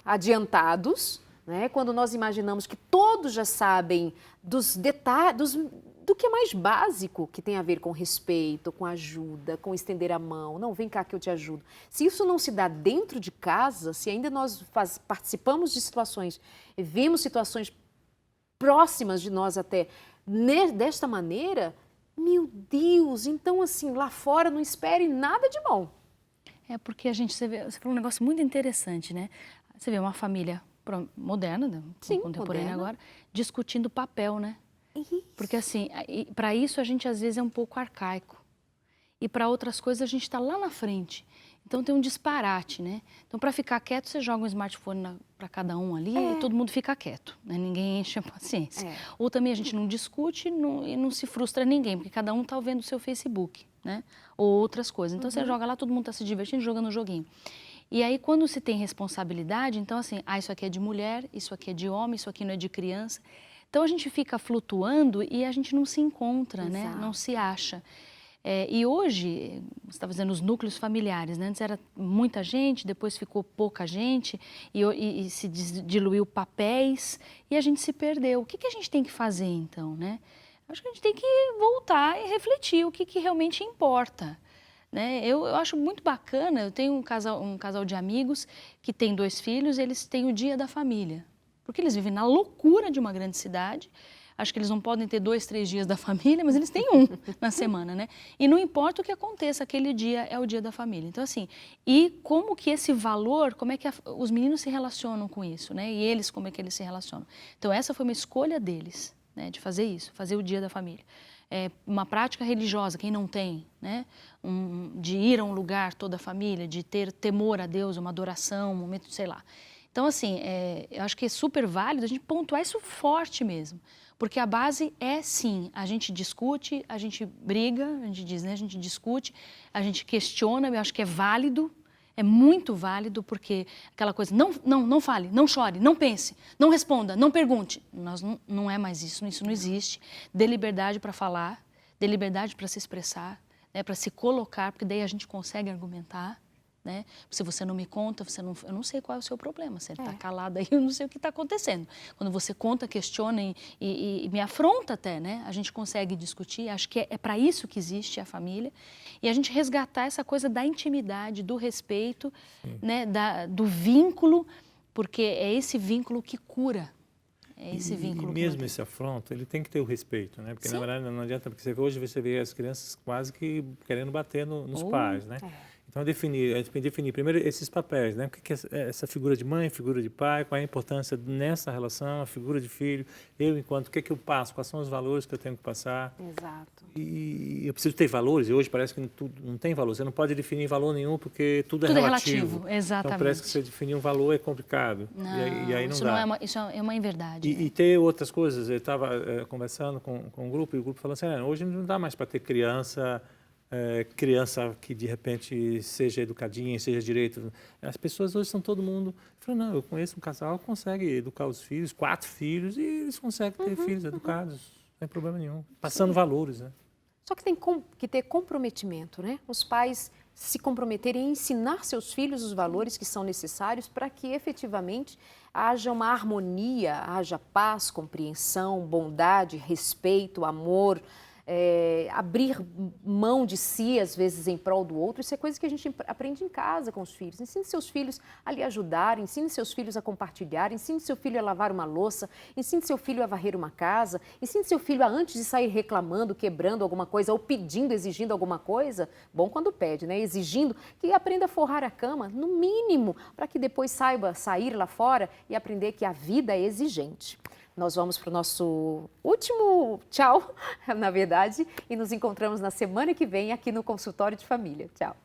Speaker 1: adiantados, né, quando nós imaginamos que todos já sabem dos detalhes, do que é mais básico, que tem a ver com respeito, com ajuda, com estender a mão, não, vem cá que eu te ajudo. Se isso não se dá dentro de casa, se ainda nós participamos de situações, vemos situações próximas de nós até desta maneira, meu Deus, então assim, lá fora não espere nada de bom.
Speaker 3: Porque você falou um negócio muito interessante, né? Você vê uma família moderna,
Speaker 1: sim,
Speaker 3: contemporânea agora, discutindo papel, né?
Speaker 1: Isso.
Speaker 3: Porque assim, para isso a gente às vezes é um pouco arcaico. E para outras coisas a gente está lá na frente. Então tem um disparate, né? Então para ficar quieto, você joga um smartphone para cada um ali e todo mundo fica quieto, né? Ninguém enche a paciência. Ou também a gente não discute e não se frustra ninguém, porque cada um está vendo o seu Facebook, né? Ou outras coisas. Então você joga lá, todo mundo está se divertindo, jogando um joguinho. E aí, quando se tem responsabilidade, então assim, isso aqui é de mulher, isso aqui é de homem, isso aqui não é de criança. Então a gente fica flutuando e a gente não se encontra, né? Não se acha. E hoje, você está fazendo os núcleos familiares, né? Antes era muita gente, depois ficou pouca gente e se diluiu papéis e a gente se perdeu. O que a gente tem que fazer então, né? Acho que a gente tem que voltar e refletir o que realmente importa. Né? Eu acho muito bacana, eu tenho um casal de amigos que tem 2 filhos, eles têm o dia da família, porque eles vivem na loucura de uma grande cidade, acho que eles não podem ter 2, 3 dias da família, mas eles têm um na semana, né? E não importa o que aconteça, aquele dia é o dia da família. Então assim, e como que esse valor, como é que os meninos se relacionam com isso, né? E eles, como é que eles se relacionam? Então essa foi uma escolha deles, né? De fazer isso, fazer o dia da família. Uma prática religiosa, quem não tem, né? De ir a um lugar toda a família, de ter temor a Deus, uma adoração, um momento, sei lá. Então, assim, eu acho que é super válido a gente pontuar isso forte mesmo, porque a base é, sim, a gente discute, a gente briga, a gente diz, né? A gente discute, a gente questiona, eu acho que é válido, é muito válido, porque aquela coisa, não fale, não chore, não pense, não responda, não pergunte. Não é mais isso não existe. Dê liberdade para falar, dê liberdade para se expressar, né, para se colocar, porque daí a gente consegue argumentar. Né? Se você não me conta, eu não sei qual é o seu problema. Você está calado aí, eu não sei o que está acontecendo. Quando você conta, questiona e me afronta até, né? A gente consegue discutir. Acho que é para isso que existe a família. E a gente resgatar essa coisa da intimidade, do respeito, né? Do vínculo, porque é esse vínculo que cura. É esse vínculo.
Speaker 2: E mesmo esse afronto, ele tem que ter o respeito, né? Porque na verdade não adianta, porque hoje você vê as crianças quase que querendo bater nos pais, né? Então, a gente tem que definir primeiro esses papéis, né? O que é essa figura de mãe, figura de pai, qual é a importância nessa relação, a figura de filho, eu enquanto, o que é que eu passo, quais são os valores que eu tenho que passar.
Speaker 1: Exato.
Speaker 2: E eu preciso ter valores, e hoje parece que tudo não tem valor, você não pode definir valor nenhum porque tudo é relativo.
Speaker 3: Exatamente.
Speaker 2: Então, parece que você definir um valor é complicado,
Speaker 3: Não,
Speaker 2: e aí não
Speaker 3: isso
Speaker 2: dá.
Speaker 3: isso é uma inverdade.
Speaker 2: E ter outras coisas, eu estava conversando com um grupo, e o grupo falou assim, hoje não dá mais para ter criança que de repente seja educadinha, seja direito. As pessoas hoje são todo mundo... Eu falei, não, eu conheço um casal que consegue educar os filhos, 4 filhos, e eles conseguem ter filhos educados, não tem problema nenhum. Passando valores, né?
Speaker 1: Só que tem que ter comprometimento, né? Os pais se comprometerem em ensinar seus filhos os valores que são necessários para que efetivamente haja uma harmonia, haja paz, compreensão, bondade, respeito, amor, abrir mão de si, às vezes, em prol do outro. Isso é coisa que a gente aprende em casa com os filhos. Ensine seus filhos a lhe ajudar, ensine seus filhos a compartilhar, ensine seu filho a lavar uma louça, ensine seu filho a varrer uma casa, ensine seu filho a, antes de sair reclamando, quebrando alguma coisa ou pedindo, exigindo alguma coisa, bom quando pede, né? Exigindo, que aprenda a forrar a cama, no mínimo, para que depois saiba sair lá fora e aprender que a vida é exigente. Nós vamos para o nosso último tchau, na verdade, e nos encontramos na semana que vem aqui no Consultório de Família. Tchau.